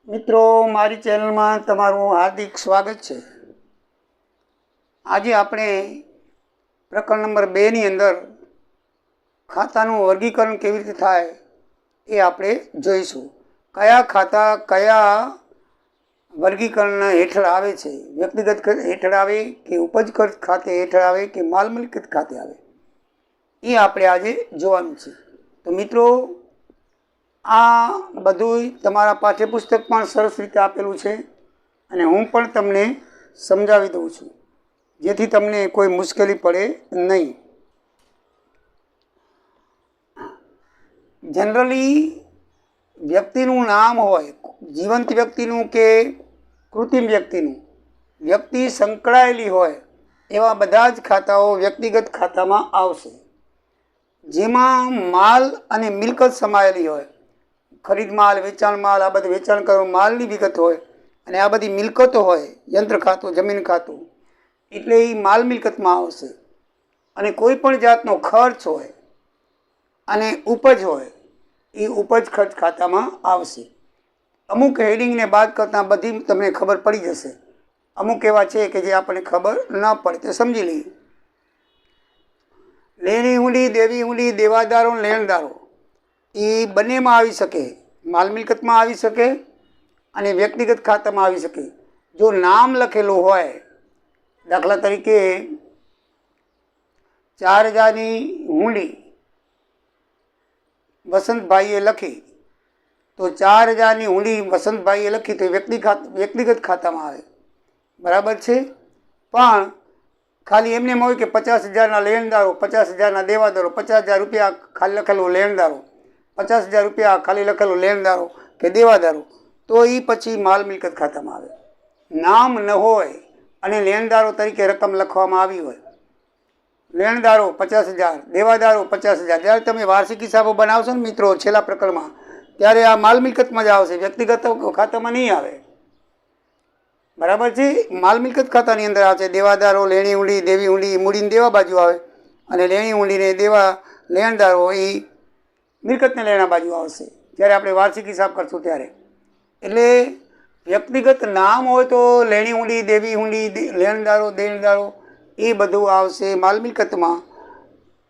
મિત્રો, મારી ચેનલમાં તમારું હાર્દિક સ્વાગત છે। આજે આપણે પ્રકરણ નંબર 2ની અંદર ખાતાનું વર્ગીકરણ કેવી રીતે થાય એ આપણે જોઈશું। કયા ખાતા કયા વર્ગીકરણ હેઠળ આવે છે, વ્યક્તિગત હેઠળ આવે કે ઉપજ ખર્ચ ખાતે હેઠળ આવે કે માલ મિલકત ખાતે આવે, એ આપણે આજે જોવાનું છે। તો મિત્રો, આ બધું તમારા પાઠ્યપુસ્તક પણ સરસ રીતે આપેલું છે અને હું પણ તમને સમજાવી દઉં છું, જેથી તમને કોઈ મુશ્કેલી પડે નહીં। જનરલી વ્યક્તિનું નામ હોય, જીવંત વ્યક્તિનું કે કૃત્રિમ વ્યક્તિનું, વ્યક્તિ સંકળાયેલી હોય એવા બધા જ ખાતાઓ વ્યક્તિગત ખાતામાં આવશે, જેમાં માલ અને મિલકત સમાયેલી હોય। ખરીદ માલ, વેચાણ માલ, આ બધું વેચાણ કરો માલની વિગત હોય અને આ બધી મિલકતો હોય, યંત્ર ખાતું, જમીન ખાતું, એટલે એ માલ મિલકતમાં આવશે। અને કોઈ પણ જાતનો ખર્ચ હોય અને ઉપજ હોય એ ઉપજ ખર્ચ ખાતામાં આવશે। અમુક હેડિંગને બાદ કરતાં બધી તમને ખબર પડી જશે, અમુક એવા છે કે જે આપણને ખબર ન પડે તો સમજી લઈએ। લેણી હુંડી, દેવી હુંડી, દેવાદારો, લેણદારો એ બંનેમાં આવી શકે, માલ મિલકતમાં આવી શકે અને વ્યક્તિગત ખાતામાં આવી શકે। જો નામ લખેલું હોય, દાખલા તરીકે 4000ની હુંડી વસંતભાઈએ લખી, તો 4000ની હુંડી વસંતભાઈએ લખી તો વ્યક્તિગત ખાતામાં આવે, બરાબર છે। પણ ખાલી એમને હોય કે 50,000ના લેણદારો, 50,000ના દેવાદારો, 50,000 રૂપિયા ખાલી લખેલું લેણદારો, 50,000 રૂપિયા ખાલી લખેલું લેણદારો કે દેવાદારો, તો એ પછી માલ મિલકત ખાતામાં આવે। નામ ન હોય અને લેણદારો તરીકે રકમ લખવામાં આવી હોય, લેણદારો 50,000, દેવાદારો 50,000, જ્યારે તમે વાર્ષિક હિસાબો બનાવશો ને મિત્રો છેલ્લા પ્રકરણમાં, ત્યારે આ માલ મિલકતમાં જ આવશે, વ્યક્તિગત ખાતામાં નહીં આવે, બરાબર છે। માલ મિલકત ખાતાની અંદર આવશે દેવાદારો, લેણી ઊંડી, દેવી ઊંડી, મૂડીને દેવા બાજુ આવે અને લેણી ઊંડીને દેવા લેણદારો એ મિલકતને લેણા બાજુ આવશે, જ્યારે આપણે વાર્ષિક હિસાબ કરશું ત્યારે। એટલે વ્યક્તિગત નામ હોય તો લેણી ઊંડી, દેવી ઊંડી, લેણદારો, દેણદારો એ બધું આવશે માલ મિલકતમાં।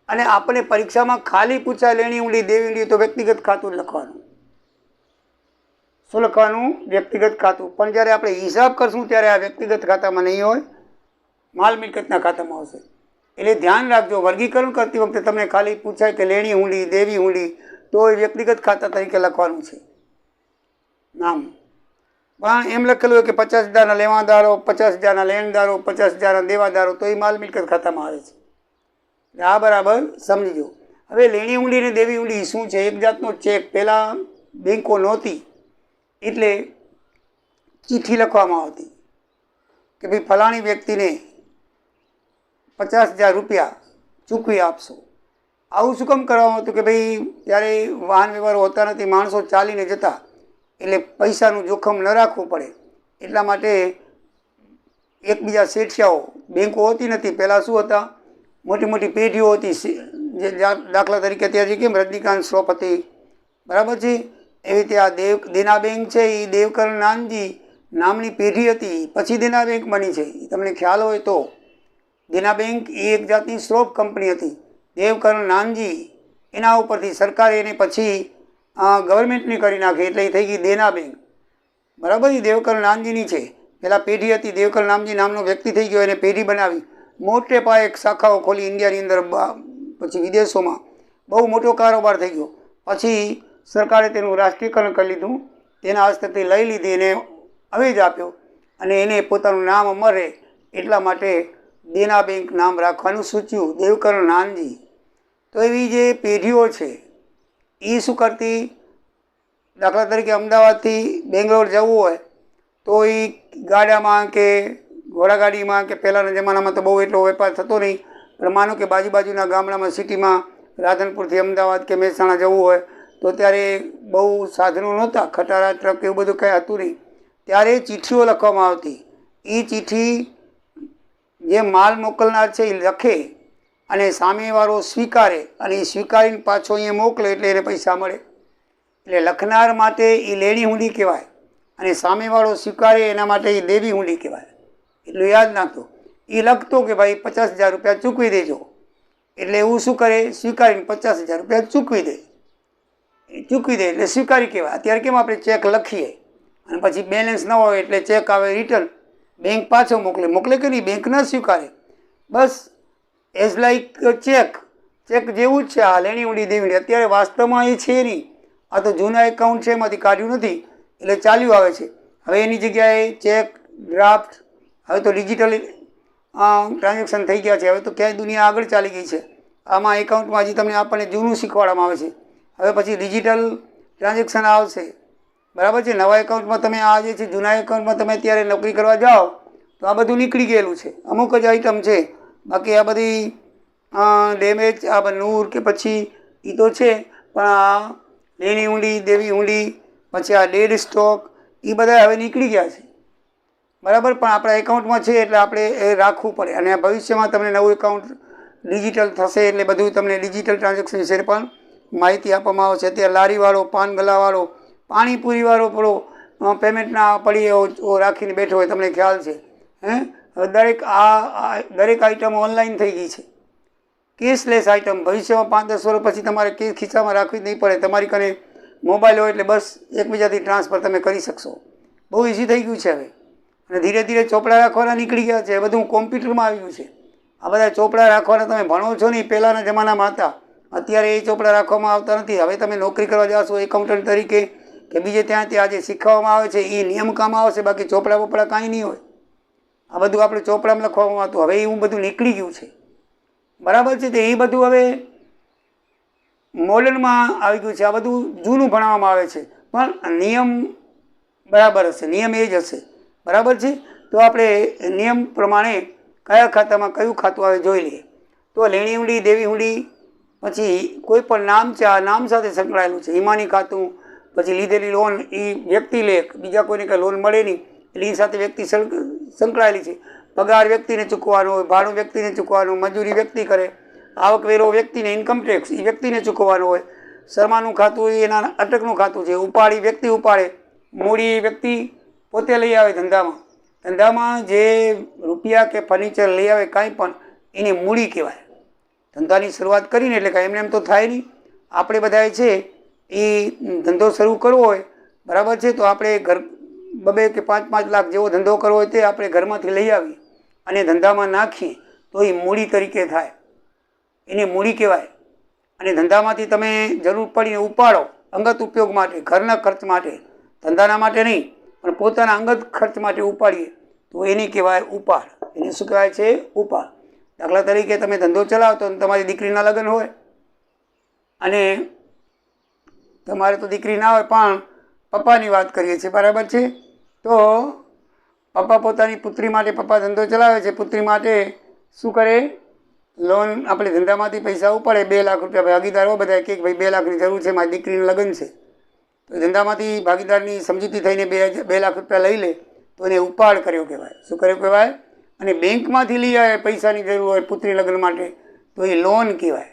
અને આપણે પરીક્ષામાં ખાલી પૂછાય લેણી ઊંડી, દેવી ઊંડી, તો વ્યક્તિગત ખાતું જ લખવાનું। શું લખવાનું? વ્યક્તિગત ખાતું। પણ જ્યારે આપણે હિસાબ કરશું ત્યારે આ વ્યક્તિગત ખાતામાં નહીં હોય, માલ મિલકતના ખાતામાં આવશે। એટલે ધ્યાન રાખજો, વર્ગીકરણ કરતી વખતે તમને ખાલી પૂછાય કે લેણી ઊંડી, દેવી ઊંડી, તો એ વ્યક્તિગત ખાતા તરીકે લખવાનું છે નામ। પણ એમ લખેલું હોય કે 50,000ના લેવાદારો, 50,000ના લેણદારો, 50,000ના દેવાદારો, તો એ માલ મિલકત ખાતામાં આવે છે। આ બરાબર સમજીજો। હવે લેણી ઊંડી ને દેવી ઊંડી શું છે? એક જાતનો ચેક। પહેલાં બેંકો નહોતી એટલે ચિઠ્ઠી લખવામાં આવતી કે ભાઈ ફલાણી વ્યક્તિને 50,000 રૂપિયા ચૂકવી આપશો। આવું શું કામ કરવામાં આવતું કે ભાઈ ત્યારે વાહન વ્યવહાર હોતા નથી, માણસો ચાલીને જતા, એટલે પૈસાનું જોખમ ન રાખવું પડે એટલા માટે એકબીજા શેઠિયાઓ, બેંકો હોતી નથી પહેલાં, શું હતા, મોટી મોટી પેઢીઓ હતી, જે દાખલા તરીકે અત્યારે કેમ રજનીકાંત શોપ હતી, બરાબર છે, એવી રીતે આ દેના બેંક છે એ દેવકરણ નાનજી નામની પેઢી હતી, પછી દેના બેંક બની છે, એ તમને ખ્યાલ હોય તો। દેના બેંક એ એક જાતની શ્રોપ કંપની હતી, દેવકરણ નાનજી, એના ઉપરથી સરકારે એને પછી ગવર્મેન્ટની કરી નાખી એટલે એ થઈ ગઈ દેના બેંક, બરાબર। એ દેવકરણ નાનજીની છે, પહેલાં પેઢી હતી, દેવકરણ નાનજી નામનો વ્યક્તિ થઈ ગયો, એને પેઢી બનાવી, મોટે પાયે શાખાઓ ખોલી ઇન્ડિયાની અંદર, પછી વિદેશોમાં બહુ મોટો કારોબાર થઈ ગયો। પછી સરકારે તેનું રાષ્ટ્રીયકરણ કરી લીધું, તેના હસ્તકથી લઈ લીધી, એને અવેજ આપ્યો અને એને પોતાનું નામ અમર રહે એટલા માટે દેના બેંક નામ રાખવાનું સૂચ્યું, દેવકરણ નાનજી। તો એવી જે પેઢીઓ છે એ શું કરતી, દાખલા તરીકે અમદાવાદથી બેંગ્લોર જવું હોય તો એ ગાડામાં કે ઘોડાગાડીમાં, કે પહેલાંના જમાનામાં તો બહુ એટલો વેપાર થતો નહીં, પણ માનો કે બાજુના ગામડામાં, સિટીમાં, રાધનપુરથી અમદાવાદ કે મહેસાણા જવું હોય તો ત્યારે બહુ સાધનો નહોતા, ખટારા, ટ્રક એવું બધું કંઈ હતું નહીં, ત્યારે ચિઠ્ઠીઓ લખવામાં આવતી। એ ચિઠ્ઠી જે માલ મોકલનાર છે એ લખે અને સામેવાળો સ્વીકારે, અને એ સ્વીકારીને પાછો અહીંયા મોકલે એટલે એને પૈસા મળે। એટલે લખનાર માટે એ લેણી ઊંડી કહેવાય અને સામેવાળો સ્વીકારે એના માટે એ દેવી હુંડી કહેવાય. એટલું યાદ નાખતો. એ લખતો કે ભાઈ 50,000 રૂપિયા ચૂકવી દેજો, એટલે એવું શું કરે, સ્વીકારીને 50,000 રૂપિયા ચૂકવી દે એટલે સ્વીકારી કહેવાય. અત્યારે કેમ આપણે ચેક લખીએ અને પછી બેલેન્સ ન હોય એટલે ચેક આવે રિટર્ન, બેંક પાછો મોકલે કે નહીં, બેંક ન સ્વીકારે. બસ એઝ લાઈક ચેક જેવું જ છે આ લેણી ઊંડી દેવી ઊંડી. અત્યારે વાસ્તવમાં એ છે નહીં, આ તો જૂના એકાઉન્ટ છે એમાંથી કાઢ્યું નથી એટલે ચાલ્યું આવે છે. હવે એની જગ્યાએ ચેક, ડ્રાફ્ટ, હવે તો ડિજિટલ ટ્રાન્ઝેક્શન થઈ ગયા છે. હવે તો ક્યાંય દુનિયા આગળ ચાલી ગઈ છે. આમાં એકાઉન્ટમાં હજી તમને આપણને જૂનું શીખવાડવામાં આવે છે. હવે પછી ડિજિટલ ટ્રાન્ઝેક્શન આવશે, બરાબર છે. નવા એકાઉન્ટમાં તમે આ જે છે જૂના એકાઉન્ટમાં તમે અત્યારે નોકરી કરવા જાઓ તો આ બધું નીકળી ગયેલું છે, અમુક જ આઈટમ છે. બાકી આ બધી ડેમેજ, આ નૂર કે પછી એ તો છે, પણ આ લેણી ઊંડી, દેવી ઊંડી, પછી આ ડેડ સ્ટોક, એ બધા હવે નીકળી ગયા છે, બરાબર. પણ આપણા એકાઉન્ટમાં છે એટલે આપણે એ રાખવું પડે. અને ભવિષ્યમાં તમને નવું એકાઉન્ટ ડિજિટલ થશે એટલે બધું તમને ડિજિટલ ટ્રાન્ઝેક્શન વિશે પણ માહિતી આપવામાં આવશે. અત્યારે લારીવાળો, પાન ગલાવાળો, પાણીપુરીવાળો પેલો પેમેન્ટના પડી રાખીને બેઠો હોય, તમને ખ્યાલ છે. હવે દરેક આઈટમ ઓનલાઈન થઈ ગઈ છે, કેશલેસ આઈટમ. ભવિષ્યમાં 5-10 વર્ષ પછી તમારે કેશ ખિસ્સામાં રાખવી જ નહીં પડે. તમારી કને મોબાઈલ હોય એટલે બસ એકબીજાથી ટ્રાન્સફર તમે કરી શકશો. બહુ ઇઝી થઈ ગયું છે હવે. અને ધીરે ધીરે ચોપડા રાખવાના નીકળી ગયા છે, બધું કોમ્પ્યુટરમાં આવી ગયું છે. આ બધા ચોપડા રાખવાના તમે ભણો છો નહીં, પહેલાંના જમાનામાં હતા. અત્યારે એ ચોપડા રાખવામાં આવતા નથી. હવે તમે નોકરી કરવા જાશો એકાઉન્ટન્ટ તરીકે કે બીજે ત્યાં જે શીખવવામાં આવે છે એ નિયમ કામ આવશે, બાકી ચોપડા બોપડા કાંઈ નહીં હોય. આ બધું આપણે ચોપડામાં લખવામાં આવતું, હવે એવું બધું નીકળી ગયું છે, બરાબર છે. તો એ બધું હવે મોડર્નમાં આવી ગયું છે. આ બધું જૂનું ભણાવવામાં આવે છે, પણ નિયમ બરાબર હશે, નિયમ એ જ હશે, બરાબર છે. તો આપણે નિયમ પ્રમાણે કયા ખાતામાં કયું ખાતું આવે જોઈ લઈએ. તો લેણી ઊંડી, દેવી ઊંડી, પછી કોઈ પણ નામ છે, આ નામ સાથે સંકળાયેલું છે. ઈમાની ખાતું, પછી લીધેલી લોન એ વ્યક્તિ લે, બીજા કોઈને કંઈ લોન મળે નહીં એટલે એ સાથે વ્યક્તિ સંકળાયેલી છે. પગાર વ્યક્તિને ચૂકવવાનો હોય, ભાડું વ્યક્તિને ચૂકવવાનું, મજૂરી વ્યક્તિ કરે, આવકવેરો વ્યક્તિને, ઇન્કમટેક્સ એ વ્યક્તિને ચૂકવવાનું હોય. સરમાનું ખાતું એ એના અટકનું ખાતું છે. ઉપાડી વ્યક્તિ ઉપાડે, મૂડી વ્યક્તિ પોતે લઈ આવે ધંધામાં જે રૂપિયા કે ફર્નિચર લઈ આવે કાંઈ પણ એની મૂડી કહેવાય. ધંધાની શરૂઆત કરીને એટલે કાંઈ એમને એમ તો થાય નહીં. આપણે બધાએ છે એ ધંધો શરૂ કરવો હોય, બરાબર છે, તો આપણે 2 કે 5 લાખ જેવો ધંધો કરવો હોય તે આપણે ઘરમાંથી લઈ આવીએ અને ધંધામાં નાખીએ તો એ મૂડી તરીકે થાય, એને મૂડી કહેવાય. અને ધંધામાંથી તમે જરૂર પડીને ઉપાડો અંગત ઉપયોગ માટે, ઘરના ખર્ચ માટે, ધંધાના માટે નહીં પણ પોતાના અંગત ખર્ચ માટે ઉપાડીએ તો એને કહેવાય ઉપાડ. એને શું કહેવાય છે? ઉપાડ. દાખલા તરીકે તમે ધંધો ચલાવતો અને તમારી દીકરીના લગ્ન હોય અને તમારે તો દીકરી ના હોય પણ પપ્પાની વાત કરીએ છીએ, બરાબર છે. તો પપ્પા પોતાની પુત્રી માટે પપ્પા ધંધો ચલાવે છે, પુત્રી માટે શું કરે, લોન આપણે ધંધામાંથી પૈસા ઉપાડે 2 લાખ રૂપિયા. ભાગીદારો બધા કે ભાઈ 2 લાખની જરૂર છે, મારી દીકરીનું લગ્ન છે, તો ધંધામાંથી ભાગીદારની સમજૂતી થઈને 2 લાખ રૂપિયા લઈ લે તો એને ઉપાડ કર્યો કહેવાય. શું કર્યો કહેવાય? અને બેંકમાંથી લઈ આવે પૈસાની જરૂર હોય પુત્રી લગ્ન માટે તો એ લોન કહેવાય.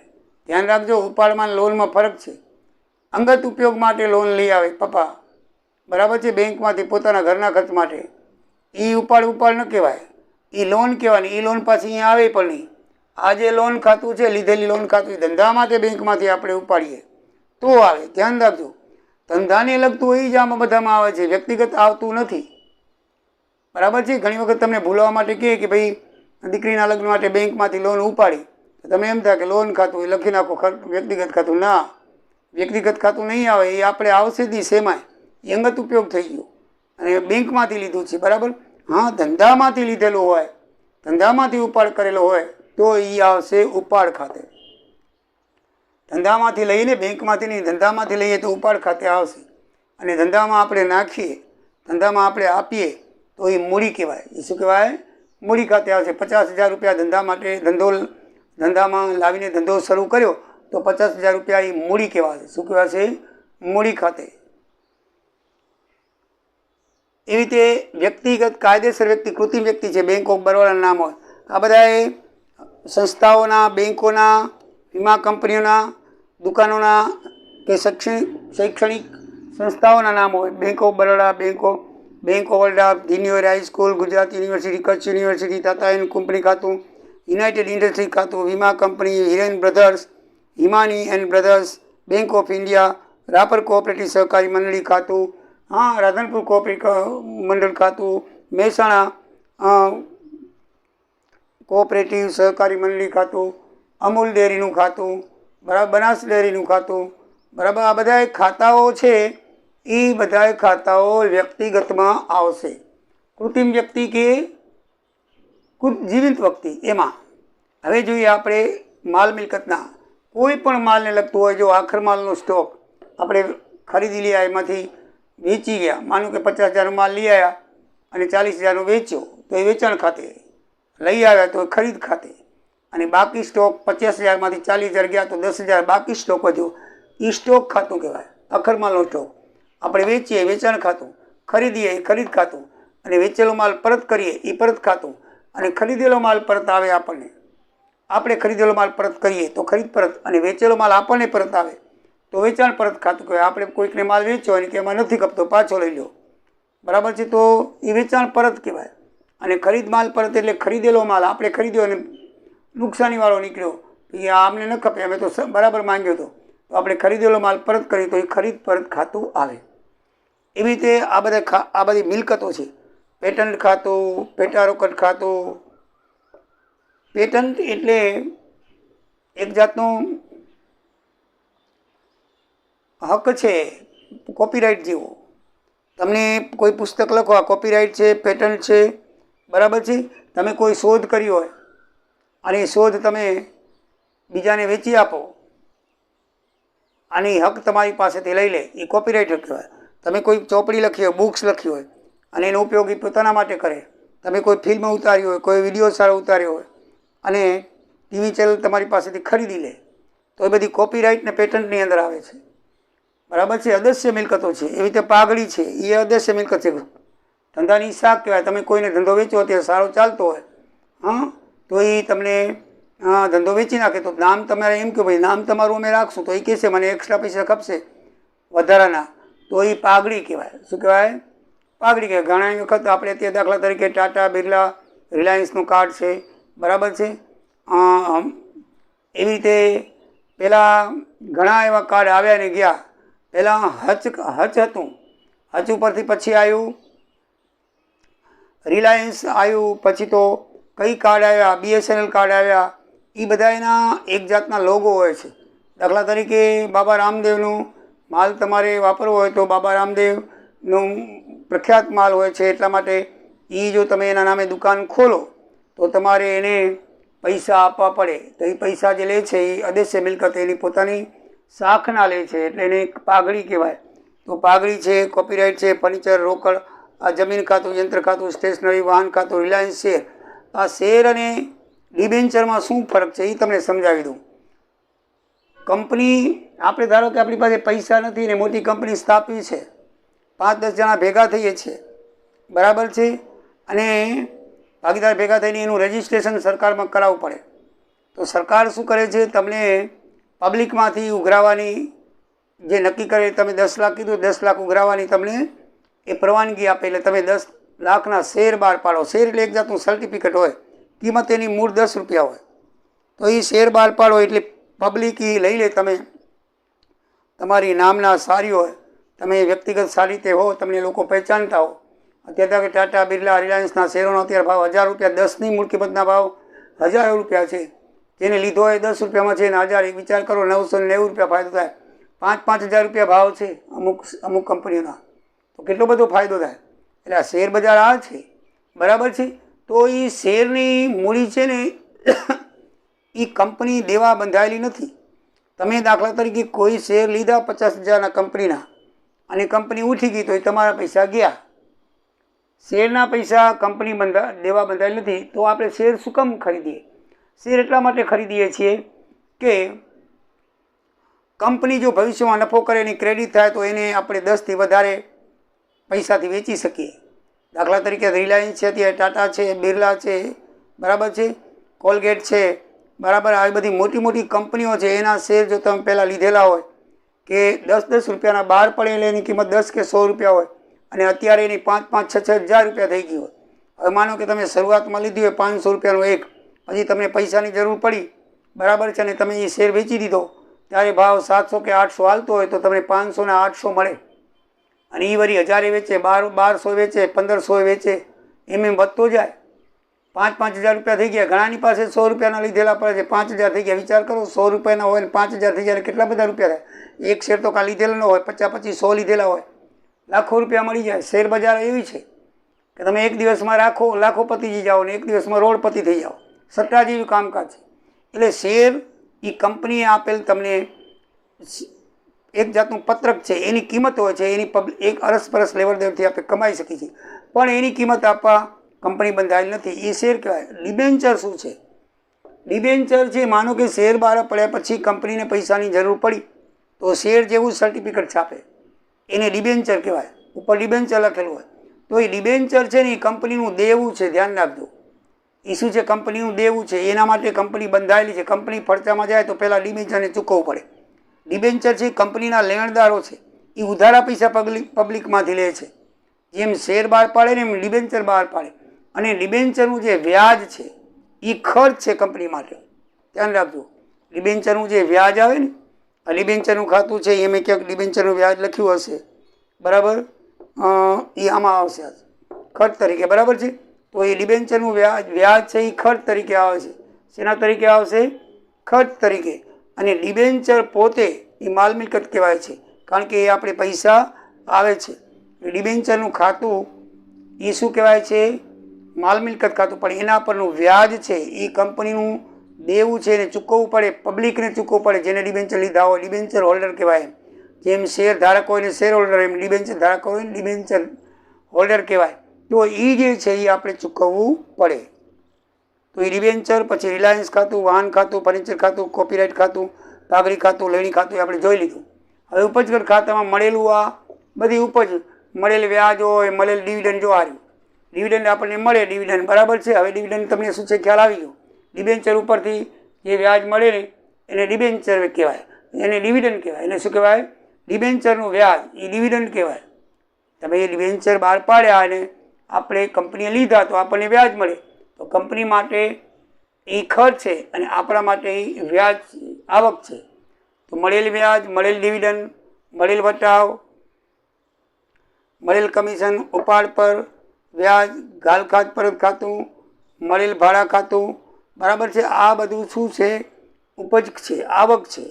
ધ્યાન રાખજો, ઉપાડમાં લોનમાં ફરક છે. અંગત ઉપયોગ માટે લોન લઈ આવે પપ્પા, બરાબર છે, બેંકમાંથી પોતાના ઘરના ખર્ચ માટે, એ ઉપાડ ન કહેવાય, એ લોન કહેવાની. એ લોન પાછી અહીંયા આવે પણ નહીં. આ જે લોન ખાતું છે, લીધેલી લોન ખાતું, ધંધા માટે બેંકમાંથી આપણે ઉપાડીએ તો આવે. ધ્યાન રાખજો, ધંધાને લગતું હોય જ આમાં બધામાં આવે છે, વ્યક્તિગત આવતું નથી, બરાબર છે. ઘણી વખત તમને ભૂલવા માટે કહે કે ભાઈ દીકરીના લગ્ન માટે બેંકમાંથી લોન ઉપાડી, તમે એમ થાય કે લોન ખાતું એ લખી નાખો, વ્યક્તિગત ખાતું. ના, વ્યક્તિગત ખાતું નહીં આવે, એ આપણે આવશે જ શેમાંય, એ અંગત ઉપયોગ થઈ ગયો અને બેંકમાંથી લીધું છે, બરાબર. હા, ધંધામાંથી લીધેલું હોય, ધંધામાંથી ઉપાડ કરેલો હોય તો એ આવશે ઉપાડ ખાતે. ધંધામાંથી લઈને બેંકમાંથી નહીં, ધંધામાંથી લઈએ તો ઉપાડ ખાતે આવશે. અને ધંધામાં આપણે નાખીએ, ધંધામાં આપણે આપીએ તો એ મૂડી કહેવાય. એ શું કહેવાય? મૂડી ખાતે આવશે. 50,000 રૂપિયા ધંધા માટે ધંધામાં લાવીને ધંધો શરૂ કર્યો તો 50,000 રૂપિયા એ મૂડી કહેવાશે. શું કહેવાશે? મૂડી ખાતે. એવી રીતે વ્યક્તિગત કાયદેસર વ્યક્તિ, કૃત્રિમ વ્યક્તિ છે, બેંક ઓફ બરોડાના નામ હોય. આ બધાએ સંસ્થાઓના, બેંકોના, વીમા કંપનીઓના, દુકાનોના કે શૈક્ષણિક સંસ્થાઓના નામ હોય. Bank of Baroda, bank of bank of Baroda, junior high school, Gujarat university, Kutch university, Tata and company ખાતું, યુનાઇટેડ ઇન્ડસ્ટ્રી ખાતું, વીમા company, Hiren brothers, Himani and brothers, bank of India, Rapar cooperative સહકારી મંડળી ખાતું, રાધનપુર કોઓપરેટિવ મંડળ ખાતું, મહેસાણા કોઓપરેટિવ સહકારી મંડળી ખાતું, અમૂલ ડેરીનું ખાતું, બરાબર, બનાસ ડેરીનું ખાતું, બરાબર. આ બધા ખાતાઓ છે એ બધા ખાતાઓ વ્યક્તિગતમાં આવશે. કૃત્રિમ વ્યક્તિ કે જીવંત વ્યક્તિ એમાં હવે જોઈએ આપણે માલ મિલકતના કોઈ પણ માલને લગતું હોય. જો આખર માલનો સ્ટોક આપણે ખરીદી લઈ આવ્યા, એમાંથી વેચી ગયા, માનો કે 50,000નો માલ લઈ આવ્યા અને 40,000નો વેચ્યો તો એ વેચાણ ખાતે, લઈ આવ્યા તો એ ખરીદ ખાતે, અને બાકી સ્ટોક 50,000માંથી 40,000 ગયા તો 10,000 બાકી સ્ટોક વધ્યો, એ સ્ટોક ખાતું કહેવાય. આખર માલનો સ્ટોક આપણે વેચીએ વેચાણ ખાતું, ખરીદીએ એ ખરીદ ખાતું, અને વેચેલો માલ પરત કરીએ એ પરત ખાતું, અને ખરીદેલો માલ પરત આવે આપણને, આપણે ખરીદેલો માલ પરત કરીએ તો ખરીદ પરત, અને વેચેલો માલ આપણને પરત આવે તો વેચાણ પરત ખાતું કહેવાય. આપણે કોઈકને માલ વેચ્યો અને કે એમાં નથી ખપતો, પાછો લઈ લો, બરાબર છે, તો એ વેચાણ પરત કહેવાય. અને ખરીદ માલ પરત એટલે ખરીદેલો માલ આપણે ખરીદ્યો અને નુકસાનીવાળો નીકળ્યો, એ આમને ન ખપે, અમે તો બરાબર માંગ્યો હતો, તો આપણે ખરીદેલો માલ પરત કરીએ તો એ ખરીદ પરત ખાતું આવે. એવી રીતે આ બધી મિલકતો છે. પેટન્ટ ખાતું, પેટા રોકડ ખાતું. પેટન્ટ એટલે એક જાતનું હક છે, કોપીરાઇટ જેવો. તમને કોઈ પુસ્તક લખો, આ કોપીરાઇટ છે, પેટન્ટ છે, બરાબર છે. તમે કોઈ શોધ કરી હોય અને એ શોધ તમે બીજાને વેચી આપો અને હક તમારી પાસેથી લઈ લે, એ કોપીરાઇટ કહેવાય. તમે કોઈ ચોપડી લખી હોય, બુક્સ લખી હોય અને એનો ઉપયોગ એ પોતાના માટે કરે, તમે કોઈ ફિલ્મ ઉતારી હોય, કોઈ વિડીયો સારો ઉતાર્યો હોય અને ટીવી ચેનલ તમારી પાસેથી ખરીદી લે, તો એ બધી કોપીરાઇટ ને પેટન્ટની અંદર આવે છે, બરાબર છે. અદસ્ય મિલકતો છે. એવી રીતે પાઘડી છે, એ અદસ્ય મિલકત છે, ધંધાની શાખ કહેવાય. તમે કોઈને ધંધો વેચો તે સારો ચાલતો હોય, તો એ તમને ધંધો વેચી નાખે તો નામ તમારે એમ કે ભાઈ નામ તમારું અમે રાખશું, તો એ કહેશે મને એક્સ્ટ્રા પૈસા ખપશે વધારાના, તો એ પાઘડી કહેવાય. શું કહેવાય? પાઘડી કહેવાય. ઘણા વખત આપણે અત્યારે દાખલા તરીકે ટાટા, બિરલા, રિલાયન્સનું કાર્ડ છે, બરાબર છે. એવી રીતે પહેલાં ઘણા એવા કાર્ડ આવ્યા ને ગયા. પહેલાં હચ હતું, હચ ઉપરથી પછી આવ્યું રિલાયન્સ આવ્યું, પછી તો કઈ કાર્ડ આવ્યા, BSNL કાર્ડ આવ્યા. એ બધા એના એક જાતના લોગો હોય છે. દાખલા તરીકે બાબા રામદેવનું માલ તમારે વાપરવો હોય તો બાબા રામદેવનું પ્રખ્યાત માલ હોય છે, એટલા માટે એ જો તમે એના નામે દુકાન ખોલો તો તમારે એને પૈસા આપવા પડે. તો એ પૈસા જે લે છે એ અદેશ્ય મિલકત એની પોતાની શાખના લે છે, એટલે એને પાઘડી કહેવાય. તો પાઘડી છે, કોપીરાઇટ છે, ફર્નિચર, રોકડ, આ જમીન ખાતું, યંત્ર ખાતું, સ્ટેશનરી, વાહન ખાતું, રિલાયન્સ શેર. આ શેર અને ડિબેન્ચરમાં શું ફરક છે એ તમને સમજાવી દઉં. કંપની, આપણે ધારો કે આપણી પાસે પૈસા નથી ને મોટી કંપની સ્થાપવી છે, 5-10 જણા ભેગા થઈએ છીએ, બરાબર છે, અને ભાગીદાર ભેગા થઈને એનું રજિસ્ટ્રેશન સરકારમાં કરાવવું પડે. તો સરકાર શું કરે છે, તમને પબ્લિકમાંથી ઉઘરાવાની જે નક્કી કરે, તમે 10 લાખ કીધું, 10 લાખ ઉઘરાવાની તમને એ પરવાનગી આપે, એટલે તમે 10 લાખના શેર બહાર પાડો. શેર એટલે એક જાતનું સર્ટિફિકેટ હોય, કિંમત એની મૂળ 10 રૂપિયા હોય, તો એ શેર બહાર પાડો એટલે પબ્લિક એ લઈ લે. તમે તમારી નામના સારી હોય, તમે વ્યક્તિગત સારી રીતે હો, તમને લોકો પહેચાનતા હો. અત્યારે ટાટા, બિરલા, રિલાયન્સના શેરોનો અત્યારે ભાવ 1000 રૂપિયા, 10ની મૂળ કિંમતના ભાવ 1000 રૂપિયા છે. જેને લીધો હોય 10 રૂપિયામાં છે ને 1000, વિચાર કરો 990 રૂપિયા ફાયદો થાય. 5-5000 રૂપિયા ભાવ છે અમુક કંપનીઓના, તો કેટલો બધો ફાયદો થાય. એટલે આ શેર બજાર આ છે, બરાબર છે. તો એ શેરની મૂડી છે ને એ કંપની દેવા બંધાયેલી નથી. તમે દાખલા તરીકે કોઈ શેર લીધા 50,000ના કંપનીના અને કંપની ઉઠી ગઈ તો એ તમારા પૈસા ગયા. શેરના પૈસા કંપની દેવા બંધાયેલી નથી. તો આપણે શેર શું કામ ખરીદીએ? શેર એટલા માટે ખરીદીએ છીએ કે કંપની જો ભવિષ્યમાં નફો કરે, એની ક્રેડિટ થાય તો એને આપણે 10થી વધારે પૈસાથી વેચી શકીએ. દાખલા તરીકે રિલાયન્સ છે, અત્યારે ટાટા છે, બિરલા છે, બરાબર છે, કોલગેટ છે, બરાબર, આવી બધી મોટી મોટી કંપનીઓ છે. એના શેર જો તમે પહેલાં લીધેલા હોય કે 10-10 રૂપિયાના બહાર પડે એટલે એની કિંમત 10 કે 100 રૂપિયા હોય, અને અત્યારે એની 5,000-6,000 રૂપિયા થઈ ગઈ હોય. હવે માનો કે તમે શરૂઆતમાં લીધી હોય 500 રૂપિયાનો એક, પછી તમને પૈસાની જરૂર પડી, બરાબર છે, અને તમે એ શેર વેચી દીધો, ત્યારે ભાવ 700 કે 800 હાલતો હોય તો તમને 500 ને 800 મળે, અને એ વળી 1000 વેચે, 1200 વેચે, 1500 વેચે, એમ વધતો જાય. 5,000 રૂપિયા થઈ ગયા. ઘણાની પાસે 100 રૂપિયાના લીધેલા પડે છે, 5,000 થઈ ગયા. વિચાર કરો, 100 રૂપિયાના હોય ને 5,000 થઈ જાય, કેટલા બધા રૂપિયા થાય. એક શેર તો કાં લીધેલો ન હોય, 50, 100 લીધેલા હોય, લાખો રૂપિયા મળી જાય. શેર બજાર એવી છે કે તમે એક દિવસમાં લાખોપતિ થઈ જાઓ ને એક દિવસમાં રોડપતિ થઈ જાઓ. સટ્ટા જેવું કામકાજ છે. એટલે શેર એ કંપનીએ આપેલ તમને એક જાતનું પત્રક છે, એની કિંમત હોય છે, એની એક અરસપરસ લેવડદેવડથી આપણે કમાઈ શકીએ છીએ, પણ એની કિંમત આપવા કંપની બંધાયેલ નથી. એ શેર કહેવાય. ડિબેન્ચર શું છે? ડિબેન્ચર છે, માનો કે શેર બહાર પડ્યા પછી કંપનીને પૈસાની જરૂર પડી તો શેર જેવું સર્ટિફિકેટ છાપે, એને ડિબેન્ચર કહેવાય. ઉપર ડિબેન્ચર લખેલું હોય તો એ ડિબેન્ચર છે ને એ કંપનીનું દેવું છે. ધ્યાન રાખજો, એ શું છે? કંપનીનું દેવું છે. એના માટે કંપની બંધાયેલી છે. કંપની ફડચામાં જાય તો પહેલાં ડિબેન્ચરને ચૂકવવું પડે. ડિબેન્ચર છે કંપનીના લેણદારો છે, એ ઉધારા પૈસા પબ્લિકમાંથી લે છે. જેમ શેર બહાર પાડે ને એમ ડિબેન્ચર બહાર પાડે, અને ડિબેન્ચરનું જે વ્યાજ છે એ ખર્ચ છે કંપની માટે. ધ્યાન રાખજો, ડિબેન્ચરનું જે વ્યાજ આવે ને, આ ડિબેન્ચરનું ખાતું છે, એમ ક્યાંક ડિબેન્ચરનું વ્યાજ લખ્યું હશે, બરાબર, એ આમાં આવશે ખર્ચ તરીકે, બરાબર છે. તો એ ડિબેન્ચરનું વ્યાજ છે એ ખર્ચ તરીકે આવે છે. શેના તરીકે આવશે? ખર્ચ તરીકે. અને ડિબેન્ચર પોતે એ માલ મિલકત કહેવાય છે, કારણ કે એ આપણે પૈસા આવે છે. ડિબેન્ચરનું ખાતું એ શું કહેવાય છે? માલ મિલકત ખાતું. પણ એના પરનું વ્યાજ છે એ કંપનીનું દેવું છે, એને ચૂકવવું પડે, પબ્લિકને ચૂકવવું પડે, જેને ડિબેન્ચર લીધા હોય. ડિબેન્ચર હોલ્ડર કહેવાય. જેમ શેર ધારક હોય ને શેર હોલ્ડર, એમ ડિબેન્ચર ધારક હોય ને ડિબેન્ચર હોલ્ડર કહેવાય. તો એ જે છે એ આપણે ચૂકવવું પડે. તો એ ડિબેન્ચર, પછી રિલાયન્સ ખાતું, વાહન ખાતું, ફર્નિચર ખાતું, કોપીરાઇટ ખાતું, પાઘડી ખાતું, લેણી ખાતું, એ આપણે જોઈ લીધું. હવે ઉપજકર ખાતામાં મળેલું આ બધી ઉપજ, મળેલ વ્યાજ હોય, મળેલ ડિવિડન્ડ, જો આવ્યું ડિવિડન્ડ આપણને મળે, ડિવિડન્ડ, બરાબર છે. હવે ડિવિડન્ડ તમને શું છે ખ્યાલ આવી ગયો? ડિબેન્ચર ઉપરથી જે વ્યાજ મળે ને એને ડિબેન્ચર કહેવાય, એને ડિવિડન્ડ કહેવાય. એને શું કહેવાય? ડિબેન્ચરનું વ્યાજ એ ડિવિડન્ડ કહેવાય. તમે એ ડિબેન્ચર બહાર પાડ્યા અને આપણે કંપનીએ લીધા તો આપણને વ્યાજ મળે, તો કંપની માટે એ ખર્ચ છે અને આપણા માટે એ વ્યાજ આવક છે. તો મળેલ વ્યાજ, મળેલ ડિવિડન્ડ, મળેલ વટાવ, મળેલ કમિશન, ઉપાડ પર વ્યાજ, ગાલખાત પરત ખાતું, મળેલ ભાડા ખાતું, બરાબર છે. આ બધું શું છે? ઉપજ છે, આવક છે.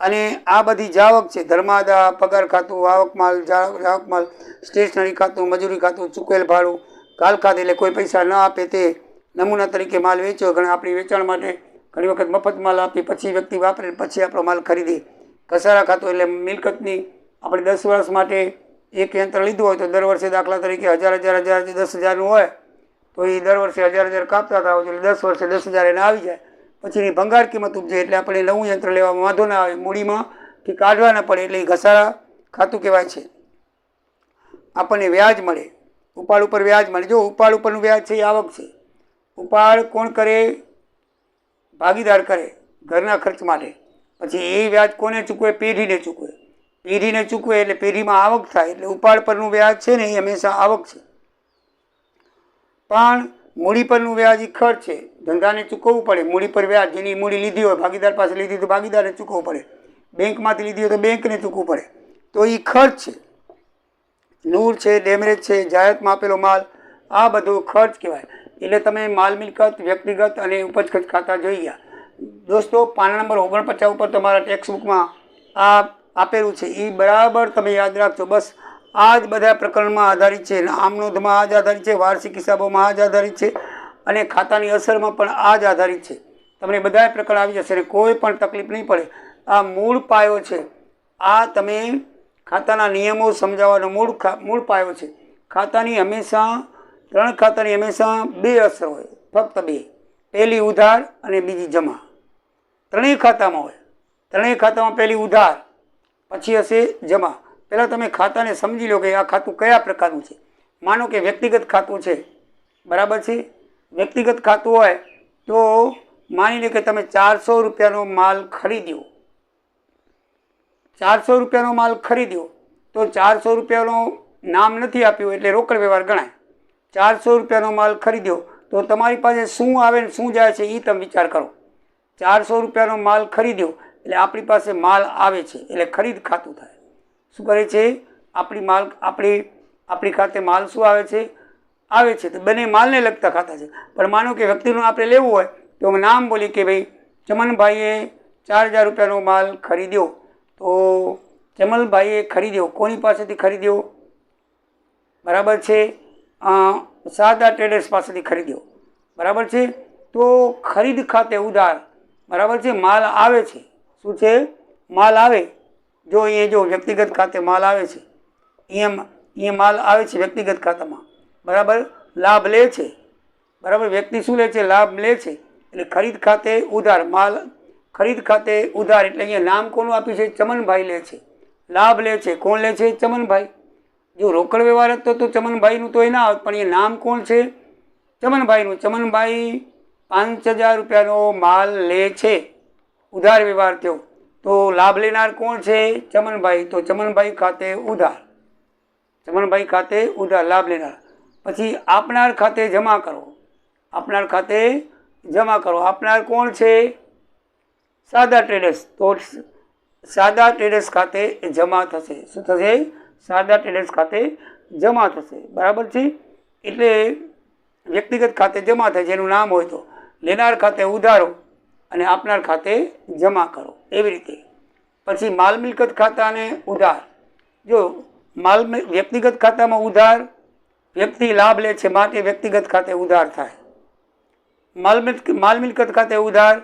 અને આ બધી જાવક છે. ધર્માદા, પગાર ખાતું, આવક માલ, જાવક માલ, સ્ટેશનરી ખાતું, મજૂરી ખાતું, ચૂકવેલ ભાડું, ગાલખાત એટલે કોઈ પૈસા ન આપે તે, નમૂના તરીકે માલ વેચ્યો. ઘણા આપણી વેચાણ માટે ઘણી વખત મફત માલ આપી, પછી વ્યક્તિ વાપરે, પછી આપણો માલ ખરીદે. ઘસારા ખાતું એટલે મિલકતની આપણે 10 વર્ષ માટે એક યંત્ર લીધું હોય તો દર વર્ષે દાખલા તરીકે 1000 10,000નું હોય તો એ દર વર્ષે 1000 કાપતા હતા હોય, એટલે 10 વર્ષે 10,000 એને આવી જાય. પછી એની ભંગાર કિંમત ઉપજે એટલે આપણે નવું યંત્ર લેવામાં વાંધો ના આવે, મૂડીમાં કે કાઢવા ના પડે, એટલે એ ઘસારા ખાતું કહેવાય છે. આપણને વ્યાજ મળે, ઉપાડ ઉપર વ્યાજ મળે. જો ઉપાડ ઉપરનું વ્યાજ છે એ આવક છે. ઉપાડ કોણ કરે? ભાગીદાર કરે ઘરના ખર્ચ માટે. પછી એ વ્યાજ કોને ચૂકવે? પેઢીને ચૂકવે. પેઢીને ચૂકવે એટલે પેઢીમાં આવક થાય, એટલે ઉપાડ પરનું વ્યાજ છે ને એ હંમેશા આવક છે. પણ મૂડી પરનું વ્યાજ એ ખર્ચ છે. ધંધાને ચૂકવવું પડે. મૂડી પર વ્યાજ, જેની મૂડી લીધી હોય, ભાગીદાર પાસે લીધી તો ભાગીદારને ચૂકવવું પડે, બેંકમાંથી લીધી હોય તો બેંકને ચૂકવવું પડે. તો એ ખર્ચ છે. નૂર છે, ડેમરેજ છે, જાહેરાતમાં આપેલો માલ, આ બધું ખર્ચ કહેવાય. એટલે તમે માલ મિલકત, વ્યક્તિગત અને ઉપજ ખર્ચ ખાતા જોઈ ગયા. દોસ્તો, પાના નંબર 49 ઉપર તમારા ટેક્સ્ટ બુકમાં આ આપેલું છે, એ બરાબર તમે યાદ રાખજો. બસ આ જ બધા પ્રકરણમાં આધારિત છે. આમ નોંધમાં આ જ આધારિત છે, વાર્ષિક હિસાબોમાં આ જ આધારિત છે, અને ખાતાની અસરમાં પણ આ જ આધારિત છે. તમને બધા પ્રકરણ આવી જશે અને કોઈ પણ તકલીફ નહીં પડે. આ મૂળ પાયો છે. આ તમે ખાતાના નિયમો સમજાવવાનો મૂળ પાયો છે. ખાતાની હંમેશા, 3 ખાતાની હંમેશા 2 અસર હોય, ફક્ત 2. પહેલી ઉધાર અને બીજી જમા. 3 ખાતામાં હોય. 3 ખાતામાં પહેલી ઉધાર, પછી હશે જમા. પહેલાં તમે ખાતાને સમજી લો કે આ ખાતું કયા પ્રકારનું છે. માનો કે વ્યક્તિગત ખાતું છે, બરાબર છે. વ્યક્તિગત ખાતું હોય તો માની લો કે તમે 400 રૂપિયાનો માલ ખરીદ્યો. 400 રૂપિયાનો માલ ખરીદ્યો તો 400 રૂપિયાનો નામ નથી આપ્યું એટલે રોકડ વ્યવહાર ગણાય. 400 રૂપિયાનો માલ ખરીદ્યો તો તમારી પાસે શું આવે ને શું જાય છે એ તમે વિચાર કરો. 400 રૂપિયાનો માલ ખરીદ્યો એટલે આપણી પાસે માલ આવે છે એટલે ખરીદ ખાતું થાય. શું કરે છે? આપણી ખાતે માલ શું આવે છે તો બંને માલને લગતા ખાતા છે. પણ માનો કે વ્યક્તિનું આપણે લેવું હોય તો અમે નામ બોલીએ કે ભાઈ ચમનભાઈએ 4000 રૂપિયાનો માલ ખરીદ્યો. તો ચમનભાઈએ ખરીદ્યો, કોની પાસેથી ખરીદ્યો? બરાબર છે, સાદા ટ્રેડર્સ પાસેથી ખરીદ્યો. બરાબર છે. તો ખરીદ ખાતે ઉધાર. બરાબર છે. માલ આવે છે. શું છે? માલ આવે. જો અહીંયા વ્યક્તિગત ખાતે માલ આવે છે, અહીંયા માલ આવે છે વ્યક્તિગત ખાતામાં. બરાબર. લાભ લે છે. બરાબર. વ્યક્તિ શું લે છે? લાભ લે છે. એટલે ખરીદ ખાતે ઉધાર. માલ ખરીદ ખાતે ઉધાર એટલે અહીંયા નામ કોનું આપ્યું છે? ચમનભાઈ લે છે. લાભ લે છે. કોણ લે છે? ચમનભાઈ. જો રોકડ વ્યવહાર હતો તો ચમનભાઈનું તો એ ના આવત, પણ એ નામ કોણ છે? ચમનભાઈનું. ચમનભાઈ 5000 રૂપિયાનો માલ લે છે, ઉધાર વ્યવહાર થયો. તો લાભ લેનાર કોણ છે? ચમનભાઈ. તો ચમનભાઈ ખાતે ઉધાર. ચમનભાઈ ખાતે ઉધાર, લાભ લેનાર. પછી આપનાર ખાતે જમા કરો. આપનાર ખાતે જમા કરો. આપનાર કોણ છે? સાદા ટ્રેડર્સ. તો સાદા ટ્રેડર્સ ખાતે જમા થશે. શું થશે? સાદા ટ્રેડર્સ ખાતે જમા થશે. બરાબર છે. એટલે વ્યક્તિગત ખાતે જમા થાય જેનું નામ હોય તો. લેનાર ખાતે ઉધારો અને આપનાર ખાતે જમા કરો. એવી રીતે પછી માલ મિલકત ખાતા અને ઉધાર. જો વ્યક્તિગત ખાતામાં ઉધાર, વ્યક્તિ લાભ લે છે માટે વ્યક્તિગત ખાતે ઉધાર થાય. માલ મિલકત ખાતે ઉધાર,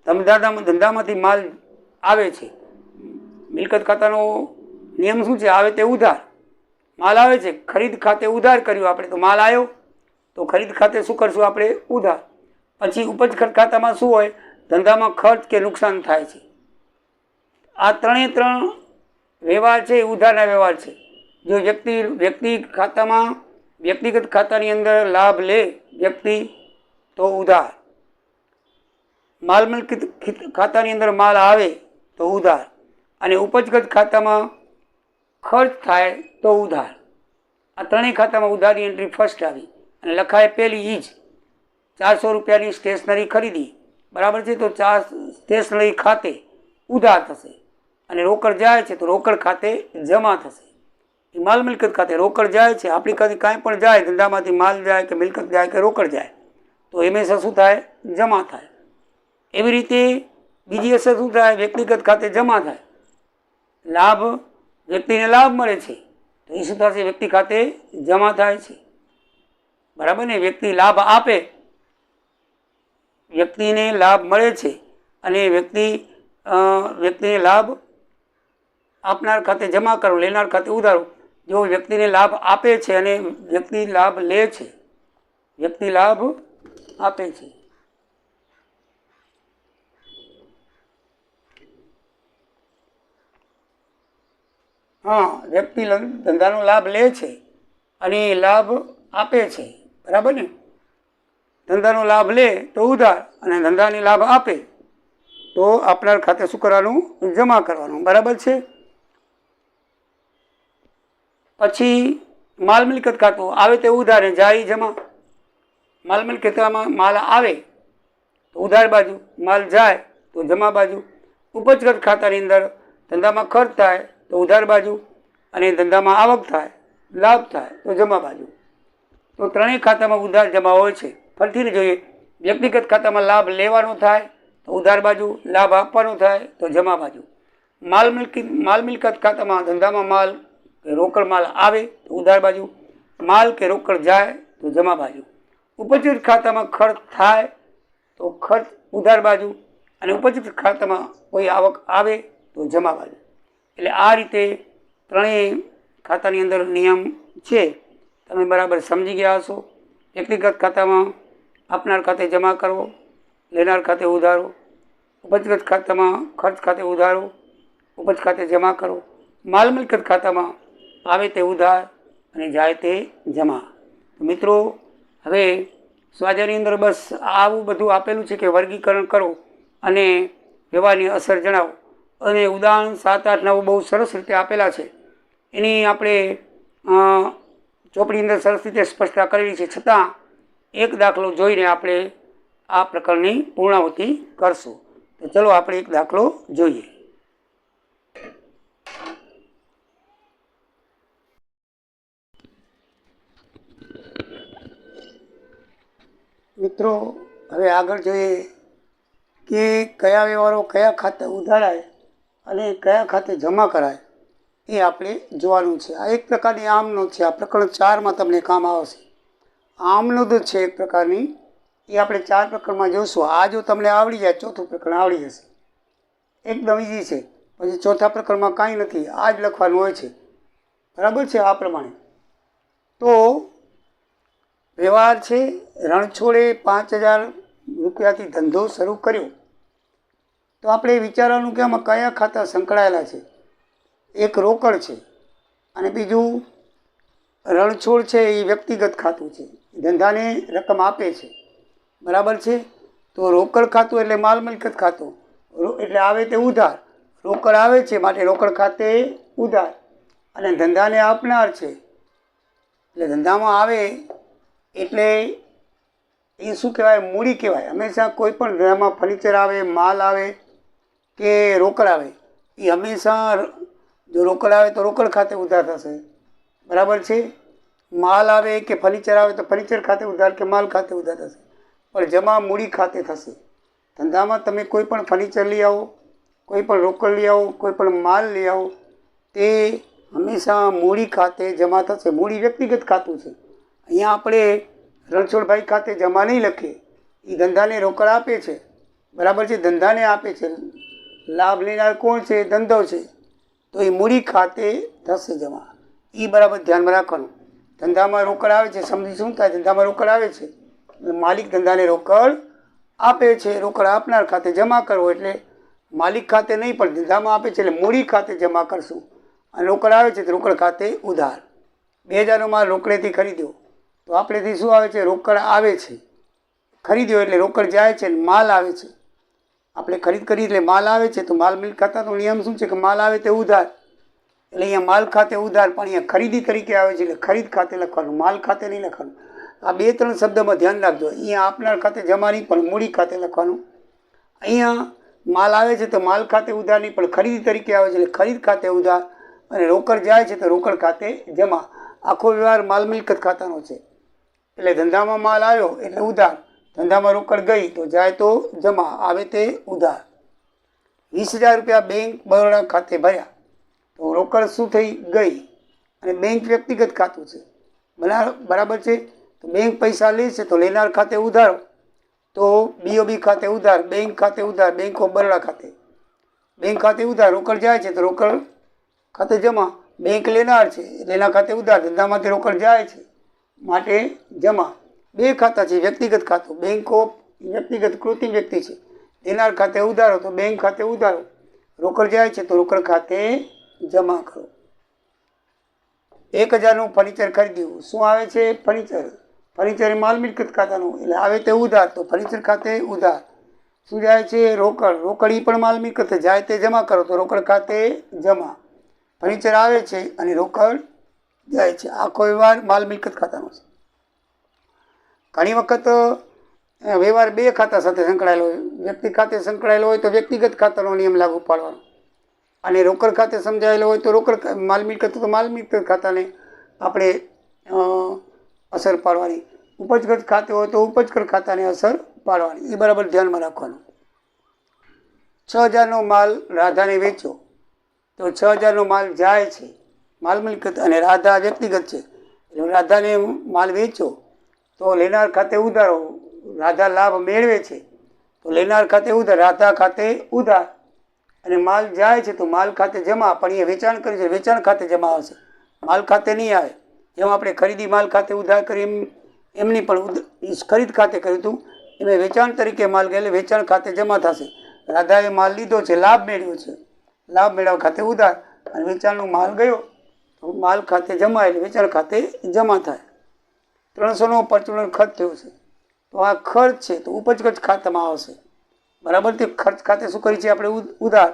ધંધામાંથી માલ આવે છે. મિલકત ખાતાનો નિયમ શું છે? આવે તે ઉધાર. માલ આવે છે, ખરીદ ખાતે ઉધાર કર્યું આપણે તો માલ આવ્યો, તો ખરીદ ખાતે શું કરશું આપણે? ઉધાર. પછી ઉપજ ખાતામાં શું હોય? ધંધામાં ખર્ચ કે નુકસાન થાય છે. આ ત્રણ વ્યવહાર છે એ ઉધારના વ્યવહાર છે. જો વ્યક્તિગત ખાતાની અંદર લાભ લે વ્યક્તિ તો ઉધાર. માલ મિલકત ખાતાની અંદર માલ આવે તો ઉધાર. અને ઉપજગત ખાતામાં ખર્ચ થાય તો ઉધાર. આ ત્રણેય ખાતામાં ઉધારની એન્ટ્રી ફર્સ્ટ આવી અને લખાય પહેલી એ જ. 400 રૂપિયાની સ્ટેશનરી ખરીદી. બરાબર છે. તો સ્ટેશનરી ખાતે ઉધાર થશે અને રોકડ જાય છે તો રોકડ ખાતે જમા થશે. એ માલ મિલકત ખાતે રોકડ જાય છે, આપણી ખાતે કાંઈ પણ જાય, ધંધામાંથી માલ જાય કે મિલકત જાય કે રોકડ જાય તો હંમેશા શું થાય? જમા થાય. એવી રીતે બીજી અસર શું થાય? વ્યક્તિગત ખાતે જમા થાય. લાભ, વ્યક્તિને લાભ મળે છે તો એ શું થશે? વ્યક્તિ ખાતે જમા થાય છે. બરાબર ને? વ્યક્તિ લાભ આપે, વ્યક્તિને લાભ મળે છે અને વ્યક્તિને લાભ આપનાર ખાતે જમા કરો, લેનાર ખાતે ઉધારો. જો વ્યક્તિને લાભ આપે છે અને વ્યક્તિ લાભ લે છે, વ્યક્તિ લાભ આપે છે. વ્યક્તિ ધંધાનો લાભ લે છે અને લાભ આપે છે. બરાબર ને? ધંધાનો લાભ લે તો ઉધાર અને ધંધાની લાભ આપે તો આપનાર ખાતે શું કરવાનું? જમા કરવાનું. બરાબર છે. પછી માલ મિલકત ખાતું આવે તે ઉધાર ને જાય જમા. માલ મિલકતમાં માલ આવે તો ઉધાર બાજુ, માલ જાય તો જમા બાજુ. ઉપજગત ખાતાની અંદર ધંધામાં ખર્ચ થાય તો ઉધાર બાજુ અને ધંધામાં આવક થાય, લાભ થાય તો જમા બાજુ. તો ત્રણેય ખાતામાં ઉધાર જમા હોય છે. ફરીથી જોઈએ, વ્યક્તિગત ખાતામાં લાભ લેવાનો થાય તો ઉધાર બાજુ, લાભ આપવાનો થાય તો જમા બાજુ. માલ મિલકત ખાતામાં ધંધામાં માલ કે રોકડ માલ આવે તો ઉધાર બાજુ, માલ કે રોકડ જાય તો જમા બાજુ. ઉપજિત ખાતામાં ખર્ચ થાય તો ખર્ચ ઉધાર બાજુ અને ઉપજિત ખાતામાં કોઈ આવક આવે તો જમા બાજુ. એટલે આ રીતે ત્રણેય ખાતાની અંદર નિયમ છે. તમે બરાબર સમજી ગયા હશો. વ્યક્તિગત ખાતામાં આપનાર ખાતે જમા કરવો, લેનાર ખાતે ઉધારો. ઉપજગત ખાતામાં ખર્ચ ખાતે ઉધારો, ઉપજ ખાતે જમા કરો. માલ મિલકત ખાતામાં આવે તે ઉધાર અને જાય તે જમા. મિત્રો, હવે સ્વાધ્યાયની અંદર બસ આવું બધું આપેલું છે કે વર્ગીકરણ કરો અને વ્યવહારની અસર જણાવો. અને ઉદાહરણ 7, 8, 9 બહુ સરસ રીતે આપેલા છે. એની આપણે ચોપડી અંદર સરસ રીતે સ્પષ્ટતા કરેલી છે, છતાં એક દાખલો જોઈને આપણે આ પ્રકરણની પૂર્ણાહુતિ કરશું. તો ચલો આપણે એક દાખલો જોઈએ. મિત્રો, હવે આગળ જોઈએ કે કયા વ્યવહારો કયા ખાતે ઉધારાય અને કયા ખાતે જમા કરાય એ આપણે જોવાનું છે. આ એક પ્રકારની આમનોંધ છે. આ પ્રકરણ 4માં તમને કામ આવશે. આમનોંધ છે એક પ્રકારની, એ આપણે 4 પ્રકરણમાં જોઈશું. આ જો તમને આવડી જાય, ચોથું પ્રકરણ આવડી જશે. એકદમ ઇઝી છે. પછી ચોથા પ્રકરણમાં કાંઈ નથી, આ જ લખવાનું હોય છે. બરાબર છે? આ પ્રમાણે તો વ્યવહાર છે. રણછોડે 5,000 રૂપિયાથી ધંધો શરૂ કર્યો. તો આપણે વિચારવાનું કે આમાં કયા ખાતા સંકળાયેલા છે. એક રોકડ છે અને બીજું રણછોડ છે એ વ્યક્તિગત ખાતું છે, ધંધાને રકમ આપે છે. બરાબર છે? તો રોકડ ખાતું એટલે માલ મિલકત ખાતું, એટલે આવે તે ઉધાર. રોકડ આવે છે માટે રોકડ ખાતે ઉધાર, અને ધંધાને આપનાર છે એટલે ધંધામાં આવે એટલે એ શું કહેવાય? મૂડી કહેવાય. હંમેશા કોઈ પણ ધંધામાં ફર્નિચર આવે, માલ આવે કે રોકડ આવે, એ હંમેશા જો રોકડ આવે તો રોકડ ખાતે ઉધાર થશે. બરાબર છે? માલ આવે કે ફર્નિચર આવે તો ફર્નિચર ખાતે ઉધાર કે માલ ખાતે ઉધાર થશે, પણ જમા મૂડી ખાતે થશે. ધંધામાં તમે કોઈ પણ ફર્નિચર લઈ આવો, કોઈ પણ રોકડ લઈ આવો, કોઈ પણ માલ લઈ આવો, તે હંમેશા મૂડી ખાતે જમા થશે. મૂડી વ્યક્તિગત ખાતું છે. અહીંયા આપણે રણછોડભાઈ ખાતે જમા નહીં લખીએ. એ ધંધાને રોકડ આપે છે. બરાબર છે? ધંધાને આપે છે. લાભ લેનાર કોણ છે? ધંધો છે. તો એ મૂડી ખાતે થશે જમા. એ બરાબર ધ્યાનમાં રાખવાનું. ધંધામાં રોકડ આવે છે, સમજી શું થાય? ધંધામાં રોકડ આવે છે, માલિક ધંધાને રોકડ આપે છે. રોકડ આપનાર ખાતે જમા કરવો એટલે માલિક ખાતે નહીં પણ ધંધામાં આપે છે એટલે મૂડી ખાતે જમા કરશું. અને રોકડ આવે છે તો રોકડ ખાતે ઉધાર. 2,000નો માલ રોકડેથી ખરીદ્યો તો આપણેથી શું આવે છે? રોકડ આવે છે. ખરીદ્યો એટલે રોકડ જાય છે, માલ આવે છે. આપણે ખરીદ કરી એટલે માલ આવે છે, તો માલ મિલકત ખાતાનો નિયમ શું છે કે માલ આવે તે ઉધાર. એટલે અહીંયા માલ ખાતે ઉધાર, પણ અહીંયા ખરીદી તરીકે આવે છે એટલે ખરીદ ખાતે લખવાનું, માલ ખાતે નહીં લખવાનું. આ 2-3 શબ્દમાં ધ્યાન રાખજો. અહીંયા આપનાર ખાતે જમા નહીં પણ મૂડી ખાતે લખવાનું. અહીંયા માલ આવે છે તો માલ ખાતે ઉધાર નહીં પણ ખરીદી તરીકે આવે છે એટલે ખરીદ ખાતે ઉધાર, અને રોકડ જાય છે તો રોકડ ખાતે જમા. આખો વ્યવહાર માલ મિલકત ખાતાનો છે. એટલે ધંધામાં માલ આવ્યો એટલે ઉધાર, ધંધામાં રોકડ ગઈ તો જાય તો જમા, આવે તે ઉધાર. 20,000 રૂપિયા બેંક બરોડા ખાતે ભર્યા તો રોકડ શું થઈ? ગઈ. અને બેંક વ્યક્તિગત ખાતું છે. બરાબર છે? તો બેંક પૈસા લે છે તો લેનાર ખાતે ઉધાર, તો BOB ખાતે ઉધાર, બેંક ખાતે ઉધાર, બેંક ઓફ બરોડા ખાતે. બેંક ખાતે ઉધાર, રોકડ જાય છે તો રોકડ ખાતે જમા. બેંક લેનાર છે, લેનાર ખાતે ઉધાર, ધંધામાંથી રોકડ જાય છે માટે જમા. 2 ખાતા છે. વ્યક્તિગત ખાતું, બેંક ઓફ વ્યક્તિગત કૃતિ વ્યક્તિ છે. લેનાર ખાતે ઉધારો તો બેંક ખાતે ઉધારો, રોકડ જાય છે તો રોકડ ખાતે જમા કરો. 1,000નું ફર્નિચર ખરીદ્યું. શું આવે છે? ફર્નિચર. ફર્નિચર એ માલ મિલકત ખાતાનું એટલે આવે તે ઉધાર, તો ફર્નિચર ખાતે ઉધાર. શું જાય છે? રોકડ. રોકડ એ પણ માલ મિલકત જાય તે જમા કરો તો રોકડ ખાતે જમા. ફર્નિચર આવે છે અને રોકડ જાય છે. આખો વ્યવહાર માલ મિલકત ખાતાનો છે. ઘણી વખત વ્યવહાર 2 ખાતા સાથે સંકળાયેલો હોય. વ્યક્તિ ખાતે સંકળાયેલો હોય તો વ્યક્તિગત ખાતાનો નિયમ લાગુ પાડવાનો, અને રોકડ ખાતે સમજાયેલો હોય તો રોકડ માલ મિલકત તો માલ મિલકત ખાતાને આપણે અસર પાડવાની. ઉપજગત ખાતે હોય તો ઉપજગત ખાતાને અસર પાડવાની. એ બરાબર ધ્યાનમાં રાખવાનું. 6,000નો માલ રાધાને વેચ્યો તો 6,000નો માલ જાય છે, માલ મિલકત, અને રાધા વ્યક્તિગત છે એટલે રાધાને માલ વેચ્યો તો લેનાર ખાતે ઉધારો. રાધા લાભ મેળવે છે તો લેનાર ખાતે ઉધાર, રાધા ખાતે ઉધાર. અને માલ જાય છે તો માલ ખાતે જમા, પણ એ વેચાણ કર્યું છે વેચાણ ખાતે જમા આવશે, માલ ખાતે નહીં આવે. જેમ આપણે ખરીદી માલ ખાતે ઉધાર કરી એમની પણ ખરીદ ખાતે કર્યું હતું, એમાં વેચાણ તરીકે માલ ગયેલે વેચાણ ખાતે જમા થશે. રાધાએ માલ લીધો છે, લાભ મેળવ્યો છે, લાભ મેળવવા ખાતે ઉધાર, અને વેચાણનો માલ ગયો તો માલ ખાતે જમા એટલે વેચાણ ખાતે જમા થાય. 300નો પરચુરણ ખર્ચ થયો છે તો આ ખર્ચ છે તો ઉપજગત ખાતામાં આવશે. બરાબર? તે ખર્ચ ખાતે શું કરી છે આપણે? ઉધાર.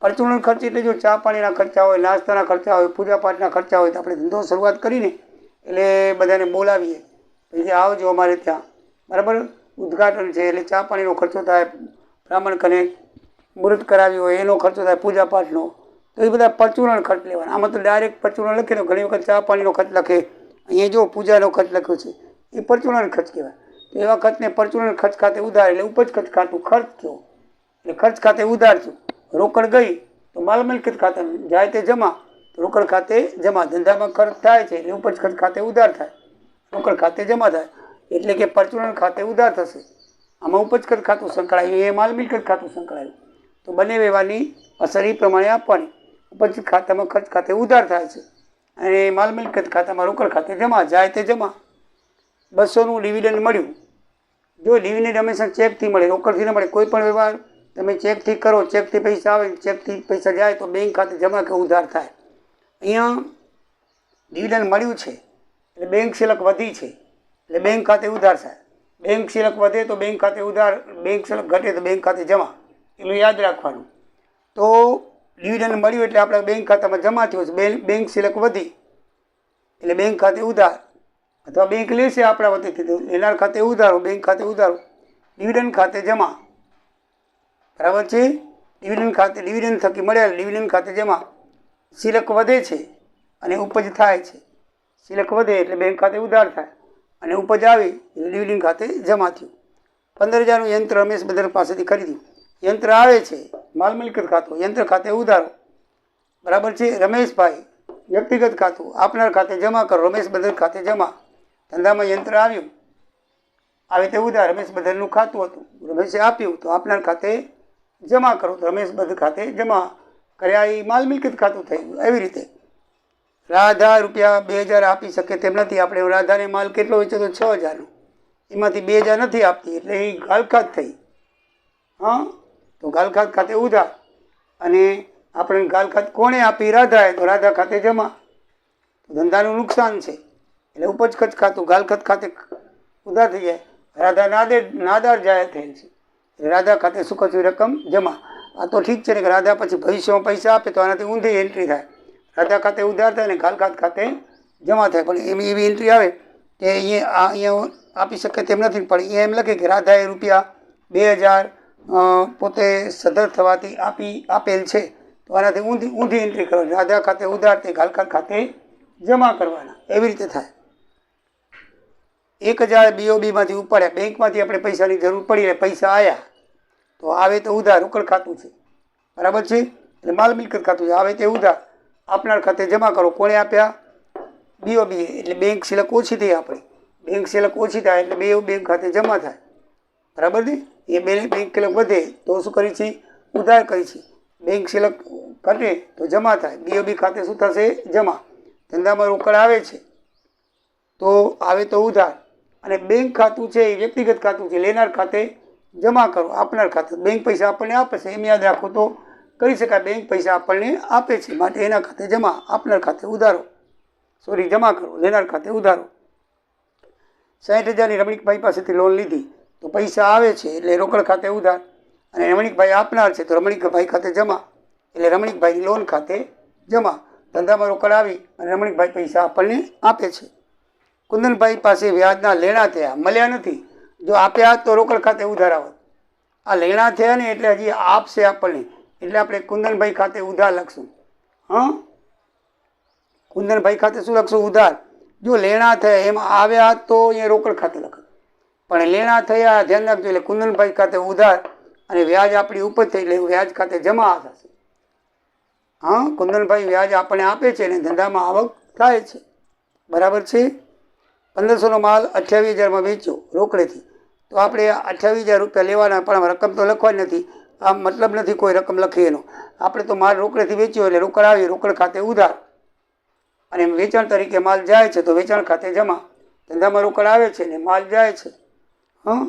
પરચુરણ ખર્ચ એટલે જો ચા પાણીના ખર્ચા હોય, નાસ્તાના ખર્ચા હોય, પૂજાપાઠના ખર્ચા હોય, તો આપણે ધંધો શરૂઆત કરીને એટલે બધાને બોલાવીએ, પછી આવજો અમારે ત્યાં, બરાબર, ઉદ્ઘાટન છે એટલે ચા પાણીનો ખર્ચો થાય, બ્રાહ્મણ કને મુહૂર્ત કરાવી હોય એનો ખર્ચો થાય, પૂજાપાઠનો, તો એ બધા પરચુરણ ખર્ચ લેવાના. આમાં તો ડાયરેક્ટ પરચુરણ લખીને ઘણી વખત ચા પાણીનો ખર્ચ લખે, અહીંયા જો પૂજાનો ખર્ચ લખ્યો છે એ પરચુરણ ખર્ચ કહેવાય. તો એવા ખર્ચને પરચુરણ ખર્ચ ખાતે ઉધાર એટલે ઉપજ ખર્ચ ખાતું ખર્ચ થયો, એટલે ખર્ચ ખાતે ઉધાર થયું. રોકડ ગઈ તો માલ મિલકત ખાતે જાય તે જમા, તો રોકડ ખાતે જમા. ધંધામાં ખર્ચ થાય છે એટલે ઉપજ ખર્ચ ખાતે ઉધાર થાય, રોકડ ખાતે જમા થાય, એટલે કે પરચુરણ ખાતે ઉધાર થશે. આમાં ઉપજ ખર્ચ ખાતું સંકળાયું, એ માલ મિલકત ખાતું સંકળાયું, તો બંને વ્યવહારની અસર એ પ્રમાણે આપવાની. ઉપજ ખાતામાં ખર્ચ ખાતે ઉધાર થાય છે અને માલ મિલકત ખાતામાં રોકડ ખાતે જમા, જાય તે જમા. 200નું ડિવિડન્ડ મળ્યું, જો ડિવિડન્ડ હંમેશા ચેકથી મળે, રોકડથી ન મળે. કોઈ પણ વ્યવહાર તમે ચેકથી કરો, ચેકથી પૈસા આવે, ચેકથી પૈસા જાય તો બેંક ખાતે જમા કે ઉધાર થાય. અહીંયા ડિવિડન્ડ મળ્યું છે એટલે બેંક શિલક વધી છે એટલે બેંક ખાતે ઉધાર થાય. બેંક શિલક વધે તો બેંક ખાતે ઉધાર, બેંક શિલક ઘટે તો બેંક ખાતે જમા, એટલું યાદ રાખવાનું. તો ડિવિડન્ડ મળ્યું એટલે આપણા બેંક ખાતામાં જમા થયો છે, બેંક શિલક વધી એટલે બેંક ખાતે ઉધાર, અથવા બેંક લેશે આપણા વતીથી તો લેનાર ખાતે ઉધારો, બેંક ખાતે ઉધારો, ડિવિડન્ડ ખાતે જમા, બરાબર છે. ડિવિડન્ડ ખાતે ડિવિડન્ડ થકી મળ્યા ડિવિડન્ડ ખાતે જમા. શિલક વધે છે અને ઉપજ થાય છે, શિલક વધે એટલે બેંક ખાતે ઉધાર થાય અને ઉપજ આવી એટલે ડિવિડન્ડ ખાતે જમા થયું. 15,000નું યંત્ર રમેશ બદર પાસેથી ખરીદ્યું, યંત્ર આવે છે માલ મિલકત ખાતું, યંત્ર ખાતે ઉધારો, બરાબર છે. રમેશભાઈ વ્યક્તિગત ખાતું, આપનાર ખાતે જમા કરો, રમેશ બદર ખાતે જમા. ધંધામાં યંત્ર આવ્યું, આવે તે ઉધાર, રમેશ બદરનું ખાતું હતું, રમેશે આપ્યું તો આપનાર ખાતે જમા કરો, તો રમેશ બદર ખાતે જમા કર્યા, એ માલ મિલકત ખાતું થઈ ગયું. એવી રીતે રાધા રૂપિયા 2,000 આપી શકે તેમ નથી. આપણે રાધાને માલ કેટલો વેચ્યો તો 6,000નો, એમાંથી 2,000 નથી આપતી એટલે એ ગાલખાત થઈ. હા, તો ગાલખાત ખાતે ઉધાર, અને આપણે ગાલખાત કોણે આપી? રાધાએ, તો રાધા ખાતે જમા. તો ધંધાનું નુકસાન છે એટલે ઉપજ ખર્ચ ખાતું ગાલખાત ખાતે ઉધાર થઈ જાય. રાધા નાદાર જાહેર થયેલ છે એટલે રાધા ખાતે શું કચ્યું રકમ જમા. આ તો ઠીક છે ને કે રાધા પછી ભવિષ્યમાં પૈસા આપે તો આનાથી ઊંધી એન્ટ્રી થાય, રાધા ખાતે ઉધાર થાય ને ગાલખાત ખાતે જમા થાય. પણ એવી એન્ટ્રી આવે કે અહીંયા આપી શકે તેમ નથી, પણ અહીંયા એમ લખે કે રાધાએ રૂપિયા 2,000 પોતે સદર થવાથી આપેલ છે, તો આનાથી ઊંધી એન્ટ્રી કરવાની. રાધા ખાતે ઉધાર તે ગાલખાત ખાતે જમા કરવાના, એવી રીતે થાય. 1,000 BOBમાંથી ઉપાડ્યા, બેંકમાંથી આપણે પૈસાની જરૂર પડી એટલે પૈસા આવ્યા, તો આવે તો ઉધાર, રોકડ ખાતું છે, બરાબર છે. એટલે માલ મિલકત ખાતું છે, આવે તે ઉધાર, આપનાર ખાતે જમા કરો. કોણે આપ્યા? BOB, એટલે બેંક શિલક ઓછી થઈ આપણી, બેંક શિલક ઓછી થાય એટલે બેંક ખાતે જમા થાય, બરાબર છે. એ બેંક શિલક વધે તો શું કરી છે? ઉધાર કરી છે. બેંક શિલક ઘટે તો જમા થાય, BOB ખાતે શું થશે? જમા. ધંધામાં રોકડ આવે છે તો આવે તો ઉધાર, અને બેંક ખાતું છે એ વ્યક્તિગત ખાતું છે, લેનાર ખાતે જમા કરો, આપનાર ખાતે. બેંક પૈસા આપણને આપે છે એમ યાદ રાખો તો કરી શકાય, બેંક પૈસા આપણને આપે છે માટે એના ખાતે જમા, આપનાર ખાતે ઉધારો, જમા કરો, લેનાર ખાતે ઉધારો. 60,000ની રમણીકભાઈ પાસેથી લોન લીધી તો પૈસા આવે છે એટલે રોકડ ખાતે ઉધાર, અને રમણીકભાઈ આપનાર છે તો રમણીકભાઈ ખાતે જમા, એટલે રમણીકભાઈની લોન ખાતે જમા. ધંધામાં રોકડ આવી અને રમણીકભાઈ પૈસા આપણને આપે છે. કુંદનભાઈ પાસે વ્યાજના લેણા થયા, મળ્યા નથી. જો આપ્યા તો રોકડ ખાતે ઉધાર આવત, આ લેણા થયા ને એટલે હજી આપશે આપણને, એટલે આપણે કુંદનભાઈ ખાતે ઉધાર લખશું. હા, કુંદનભાઈ ખાતે શું લખશું? ઉધાર. જો લેણા થયા એમાં આવ્યા તો અહીંયા રોકડ ખાતે લખે, પણ લેણા થયા ધ્યાન રાખજો, એટલે કુંદનભાઈ ખાતે ઉધાર, અને વ્યાજ આપણી ઉપજ થઈ એટલે વ્યાજ ખાતે જમા થશે. હા, કુંદનભાઈ વ્યાજ આપણને આપે છે અને ધંધામાં આવક થાય છે, બરાબર છે. 1,500નો માલ 28,000માં વેચ્યો રોકડેથી, તો આપણે 28,000 રૂપિયા લેવાના, પણ રકમ તો લખવાની નથી. આ મતલબ નથી કોઈ રકમ લખી એનો, આપણે તો માલ રોકડેથી વેચ્યો એટલે રોકડ આવી, રોકડ ખાતે ઉધાર, અને વેચાણ તરીકે માલ જાય છે તો વેચાણ ખાતે જમા. ધંધામાં રોકડ આવે છે ને માલ જાય છે, હા,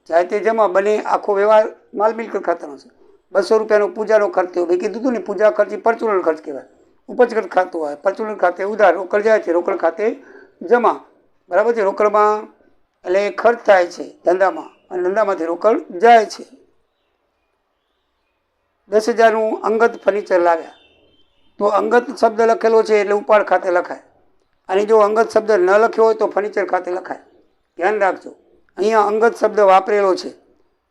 જાય તે જમા. બને આખો વ્યવહાર માલ મિલકત ખાતાનો છે. 200 રૂપિયાનો પૂજાનો ખર્ચ થયો, મેં કીધું હતું ને પૂજા ખર્ચ પરચુરણ ખર્ચ કહેવાય, ઉપજ ખર્ચ ખાતું હોય. પરચુરણ ખાતે ઉધાર, રોકડ જાય છે, રોકડ ખાતે જમા, બરાબર છે. રોકડમાં એટલે ખર્ચ થાય છે ધંધામાં, અને ધંધામાંથી રોકડ જાય છે. 10,000નું અંગત ફર્નિચર લાવ્યા, તો અંગત શબ્દ લખેલો છે એટલે ઉપાડ ખાતે લખાય, અને જો અંગત શબ્દ ન લખ્યો હોય તો ફર્નિચર ખાતે લખાય. ધ્યાન રાખજો, અહીંયા અંગત શબ્દ વાપરેલો છે.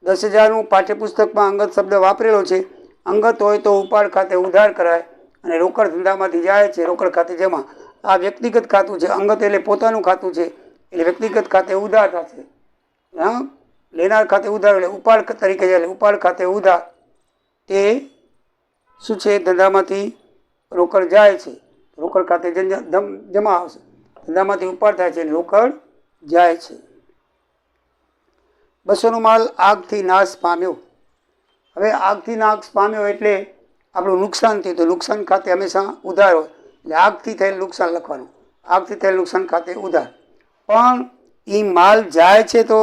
10,000નું પાઠ્યપુસ્તકમાં અંગત શબ્દ વાપરેલો છે. અંગત હોય તો ઉપાડ ખાતે ઉધાર કરાય, અને રોકડ ધંધામાંથી જાય છે રોકડ ખાતે જમા. આ વ્યક્તિગત ખાતું છે. અંગત એટલે પોતાનું ખાતું છે, એટલે વ્યક્તિગત ખાતે ઉધાર થશે. હા, લેનાર ખાતે ઉધાર એટલે ઉપાડ તરીકે જાય, એટલે ઉપાડ ખાતે ઉધાર. તે શું છે? ધંધામાંથી રોકડ જાય છે, રોકડ ખાતે જમા આવશે. ધંધામાંથી ઉપાડ થાય છે અને રોકડ જાય છે. 200નો માલ આગથી નાશ પામ્યો. હવે આગથી નાશ પામ્યો એટલે આપણું નુકસાન થયું, તો નુકસાન ખાતે હંમેશા ઉધાર હોય, એટલે આગથી થયેલ નુકસાન લખવાનું. આગથી થયેલ નુકસાન ખાતે ઉધાર. પણ એ માલ જાય છે તો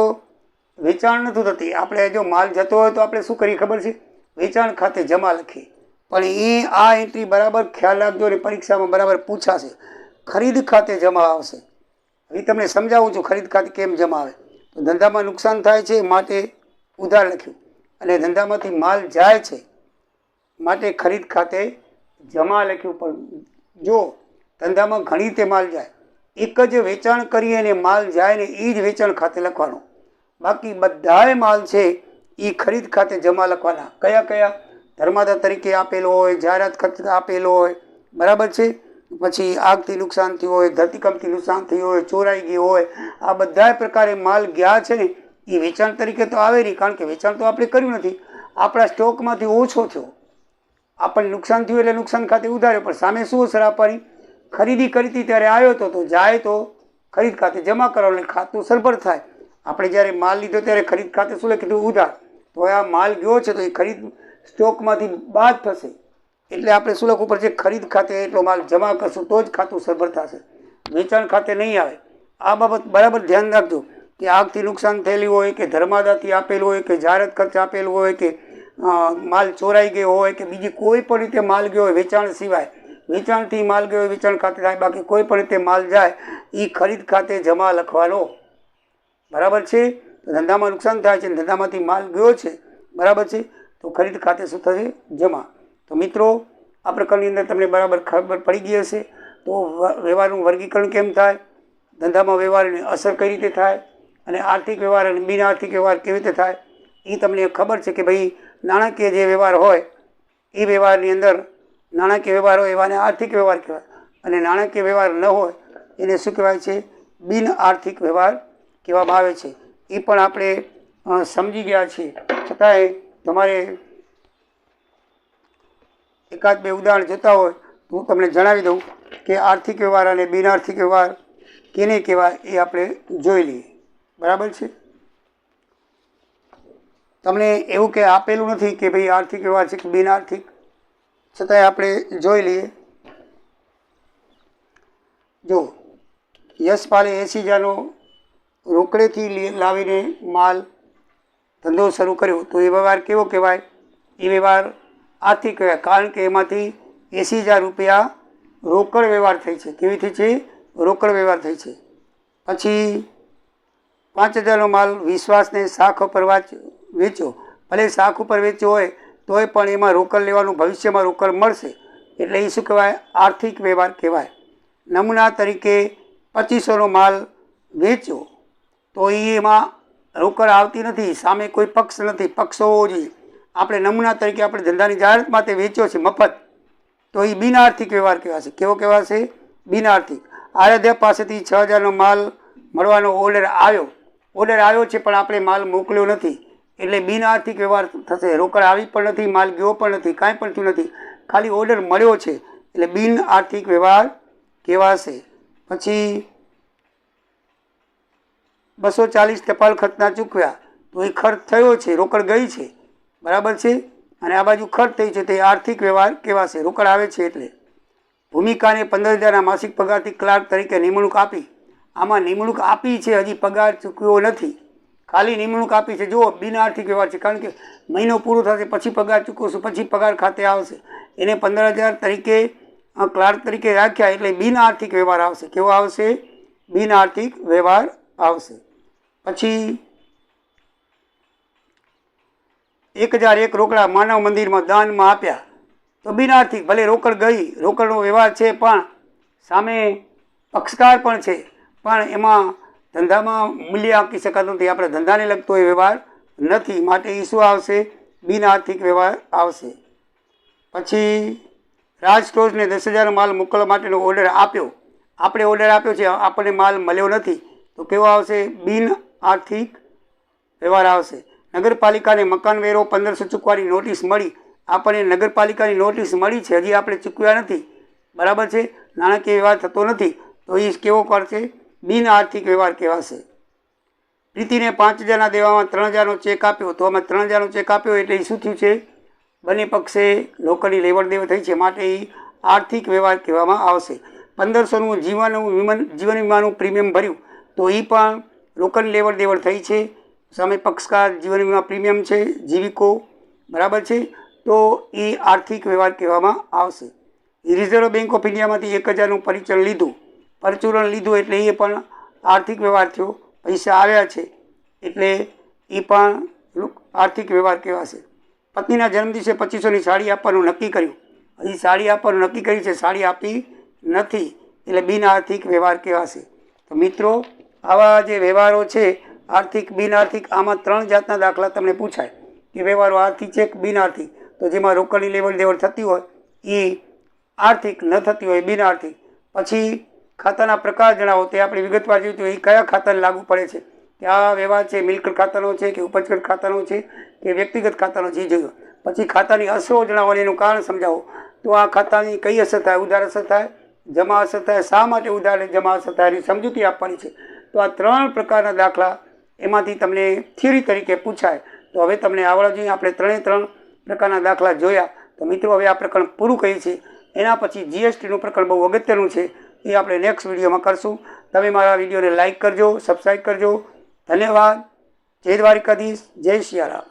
વેચાણ નથી થતી. આપણે જો માલ જતો હોય તો આપણે શું કરીએ ખબર છે? વેચાણ ખાતે જમા લખીએ. પણ એ આ એન્ટ્રી બરાબર ખ્યાલ રાખજો અને પરીક્ષામાં બરાબર પૂછાશે. ખરીદ ખાતે જમા આવશે. એ તમને સમજાવું છું ખરીદ ખાતે કેમ જમા આવે. તો ધંધામાં નુકસાન થાય છે માટે ઉધાર લખ્યું, અને ધંધામાંથી માલ જાય છે માટે ખરીદ ખાતે જમા લખ્યું. પણ જો ધંધામાં ઘણી રીતે માલ જાય, એક જ વેચાણ કરીએ અને માલ જાય ને એ જ વેચાણ ખાતે લખવાનો. બાકી બધાય માલ છે એ ખરીદ ખાતે જમા લખવાના. કયા કયા? ધર્માદા તરીકે આપેલો હોય, જાહેરાત ખર્ચ આપેલો હોય, બરાબર છે. પછી આગથી નુકસાન થયું હોય, ધરતીકંપથી નુકસાન થયું હોય, ચોરાઈ ગયું હોય, આ બધા પ્રકારે માલ ગયા છે ને એ વેચાણ તરીકે તો આવે નહીં, કારણ કે વેચાણ તો આપણે કર્યું નથી. આપણા સ્ટોકમાંથી ઓછો થયો, આપણને નુકસાન થયું એટલે નુકસાન ખાતે ઉધાર્યો. પણ સામે શું અસર આપવાની? ખરીદી કરી હતી ત્યારે આવ્યો હતો, તો જાય તો ખરીદ ખાતે જમા કરવાનું, એટલે ખાતું સરભર થાય. આપણે જ્યારે માલ લીધો ત્યારે ખરીદ ખાતે શું લખ્યું? ઉધાર. તો આ માલ ગયો છે તો એ ખરીદ સ્ટોકમાંથી બાદ થશે, એટલે આપણે શું લખવું પડશે? ખરીદ ખાતે એટલો માલ જમા કરશું તો જ ખાતું સરભર થશે, વેચાણ ખાતે નહીં આવે. આ બાબત બરાબર ધ્યાન રાખજો કે આગથી નુકસાન થયેલું હોય, કે ધર્માદાથી આપેલું હોય, કે જાહેરાત ખર્ચ આપેલું હોય, કે માલ ચોરાઈ ગયો હોય, કે બીજી કોઈ પણ રીતે માલ ગયો હોય વેચાણ સિવાય, વેચાણથી માલ ગયો હોય વેચાણ ખાતે થાય, બાકી કોઈ પણ રીતે માલ જાય એ ખરીદ ખાતે જમા લખવાનો. બરાબર છે? ધંધામાં નુકસાન થાય છે, ધંધામાંથી માલ ગયો છે, બરાબર છે, તો ખરીદ ખાતે શું થશે? જમા. તો મિત્રો, આ પ્રકારની અંદર તમને બરાબર ખબર પડી ગઈ હશે. તો વ્યવહારનું વર્ગીકરણ કેમ થાય, ધંધામાં વ્યવહારની અસર કઈ રીતે થાય, અને આર્થિક વ્યવહાર અને બિન આર્થિક વ્યવહાર કેવી રીતે થાય એ તમને ખબર છે. કે ભાઈ નાણાકીય જે વ્યવહાર હોય એ વ્યવહારની અંદર નાણાકીય વ્યવહાર હોય એવાને આર્થિક વ્યવહાર કહેવાય, અને નાણાકીય વ્યવહાર ન હોય એને શું કહેવાય છે? બિન આર્થિક વ્યવહાર કહેવામાં આવે છે. એ પણ આપણે સમજી ગયા છીએ. છતાંય તમારે એકાદ બે ઉદાહરણ જોતા હોય તો હું તમને જણાવી દઉં કે આર્થિક વ્યવહાર અને બિન આર્થિક વ્યવહાર કેને કહેવાય એ આપણે જોઈ લઈએ. બરાબર છે? તમને એવું કે આપેલું નથી કે ભાઈ આર્થિક વ્યવહાર છે કે બિન આર્થિક, છતાંય આપણે જોઈ લઈએ. જો યશપાલે 80,000નો રોકડેથી લાવીને માલ ધંધો શરૂ કર્યો, તો એ વ્યવહાર કેવો કહેવાય? એ વ્યવહાર આર્થિક કહેવાય, કારણ કે એમાંથી 80,000 રૂપિયા રોકડ વ્યવહાર થઈ છે. કેવી થઈ છે? રોકડ વ્યવહાર થઈ છે. પછી 5,000નો માલ વિશ્વાસને શાખ ઉપર વેચ્યો. ભલે શાખ ઉપર વેચ્યો હોય તોય પણ એમાં રોકડ લેવાનું, ભવિષ્યમાં રોકડ મળશે, એટલે એ શું કહેવાય? આર્થિક વ્યવહાર કહેવાય. નમૂના તરીકે 2500નો માલ વેચ્યો તો એમાં રોકડ આવતી નથી, સામે કોઈ પક્ષ નથી, પક્ષ હોવો જોઈએ. આપણે નમૂના તરીકે આપણે ધંધાની જાહેરાત માટે વેચ્યો છે મફત, તો એ બિન આર્થિક વ્યવહાર કહેવાશે. કેવો કહેવાશે? બિન આર્થિક. આરાધ્યા પાસેથી 6,000નો માલ મળવાનો ઓર્ડર આવ્યો છે, પણ આપણે માલ મોકલ્યો નથી, એટલે બિન આર્થિક વ્યવહાર થશે. રોકડ આવી પણ નથી, માલ ગયો પણ નથી, કાંઈ પણ થયું નથી, ખાલી ઓર્ડર મળ્યો છે, એટલે બિન આર્થિક વ્યવહાર કહેવાશે. પછી 240 ટપાલ ખર્ચના ચૂકવ્યા, તો એ ખર્ચ થયો છે, રોકડ ગઈ છે, બરાબર છે, અને આ બાજુ ખર્ચ થઈ છે, તે આર્થિક વ્યવહાર કહેવાશે. રોકડ આવે છે એટલે. ભૂમિકાને 15,000ના માસિક પગારથી ક્લાર્ક તરીકે નિમણૂક આપી. આમાં નિમણૂક આપી છે, હજી પગાર ચૂકવ્યો નથી, ખાલી નિમણૂક આપી છે. જુઓ, બિન આર્થિક વ્યવહાર છે, કારણ કે મહિનો પૂરો થશે પછી પગાર ચૂકવશું, પછી પગાર ખાતે આવશે. એને 15,000 તરીકે ક્લાર્ક તરીકે રાખ્યા, એટલે બિન આર્થિક વ્યવહાર આવશે. કેવો આવશે? બિન આર્થિક વ્યવહાર આવશે. પછી 1001 રોકડા માનવ મંદિરમાં દાનમાં આપ્યા તો બિનઆર્થિક, ભલે રોકડ ગઈ, રોકડનો વ્યવહાર છે પણ સામે પક્ષકાર પણ છે, પણ એમાં ધંધામાં મૂલ્ય આંકી શકાતું નથી, આપણે ધંધાને લગતો એ વ્યવહાર નથી, માટે એ શું આવશે? બિનઆર્થિક વ્યવહાર આવશે. પછી રાજ સ્ટોર્સને 10,000 માલ મોકલવા માટેનો ઓર્ડર આપ્યો, આપણે ઓર્ડર આપ્યો છે, આપણને માલ મળ્યો નથી, તો કેવો આવશે? બિનઆર્થિક વ્યવહાર આવશે. નગરપાલિકાને મકાન વેરો 1500 ચૂકવવાની નોટિસ મળી, આપણને નગરપાલિકાની નોટિસ મળી છે, હજી આપણે ચૂકવ્યા નથી, બરાબર છે, નાણાકીય વ્યવહાર થતો નથી, તો એ કેવો કરશે? બિનઆર્થિક વ્યવહાર કહેવાશે. પ્રીતિને 5,000ના દેવામાં 3,000નો ચેક આપ્યો, તો આમાં 3,000નો ચેક આપ્યો એટલે એ શું થયું છે? બંને પક્ષે લોકોની લેવડ દેવડ થઈ છે, માટે એ આર્થિક વ્યવહાર કહેવામાં આવશે. 1500નું જીવન વીમાનું પ્રીમિયમ ભર્યું, તો એ પણ લોકોની લેવડ દેવડ થઈ છે, સામે પક્ષકાર જીવન વીમા પ્રીમિયમ છે, જીવિકો, બરાબર છે, તો એ આર્થિક વ્યવહાર કહેવામાં આવશે. રિઝર્વ બેંક ઓફ ઇન્ડિયામાંથી 1,000નું પરચુરણ લીધું એટલે એ પણ આર્થિક વ્યવહાર થયો, પૈસા આવ્યા છે એટલે એ પણ આર્થિક વ્યવહાર કહેવાશે. પત્નીના જન્મદિવસે 2500ની સાડી આપવાનું નક્કી કર્યું, હજી સાડી આપવાનું નક્કી કરી છે, સાડી આપી નથી, એટલે બિનઆર્થિક વ્યવહાર કહેવાશે. તો મિત્રો, આવા જે વ્યવહારો છે આર્થિક, બિનઆર્થિક, આમાં 3 જાતના દાખલા તમને પૂછાય કે વ્યવહારો આર્થિક છે કે બિનઆર્થિક, તો જેમાં રોકડની લેવડ દેવડ થતી હોય એ આર્થિક, ન થતી હોય બિનઆર્થિક. પછી ખાતાના પ્રકાર જણાવો, તે આપણે વિગતવાર જોયું તો એ કયા ખાતાને લાગુ પડે છે, કે આ વ્યવહાર છે મિલકત ખાતાનો છે કે ઉપજકર ખાતાનો છે કે વ્યક્તિગત ખાતાનો છે, જોયું. પછી ખાતાની અસરો જણાવો, એનું કારણ સમજાવો, તો આ ખાતાની કઈ અસર થાય? ઉધાર અસર થાય, જમા અસર થાય, શા માટે ઉધાર જમા અસર થાય, એની સમજૂતી આપવાની છે. તો આ 3 પ્રકારના દાખલા એમાંથી તમને થિયરી તરીકે પૂછાય. તો હવે તમને આવડવા જોઈએ. આપણે 3 પ્રકારના દાખલા જોયા. તો મિત્રો, હવે આ પ્રકરણ પૂરું કરીએ છીએ. એના પછી જીએસટીનું પ્રકરણ બહુ અગત્યનું છે, એ આપણે નેક્સ્ટ વિડીયોમાં કરશું. તમે મારા વિડીયોને લાઇક કરજો, સબસ્ક્રાઈબ કરજો. ધન્યવાદ. જય દ્વારિકાધીશ, જય સિયારામ.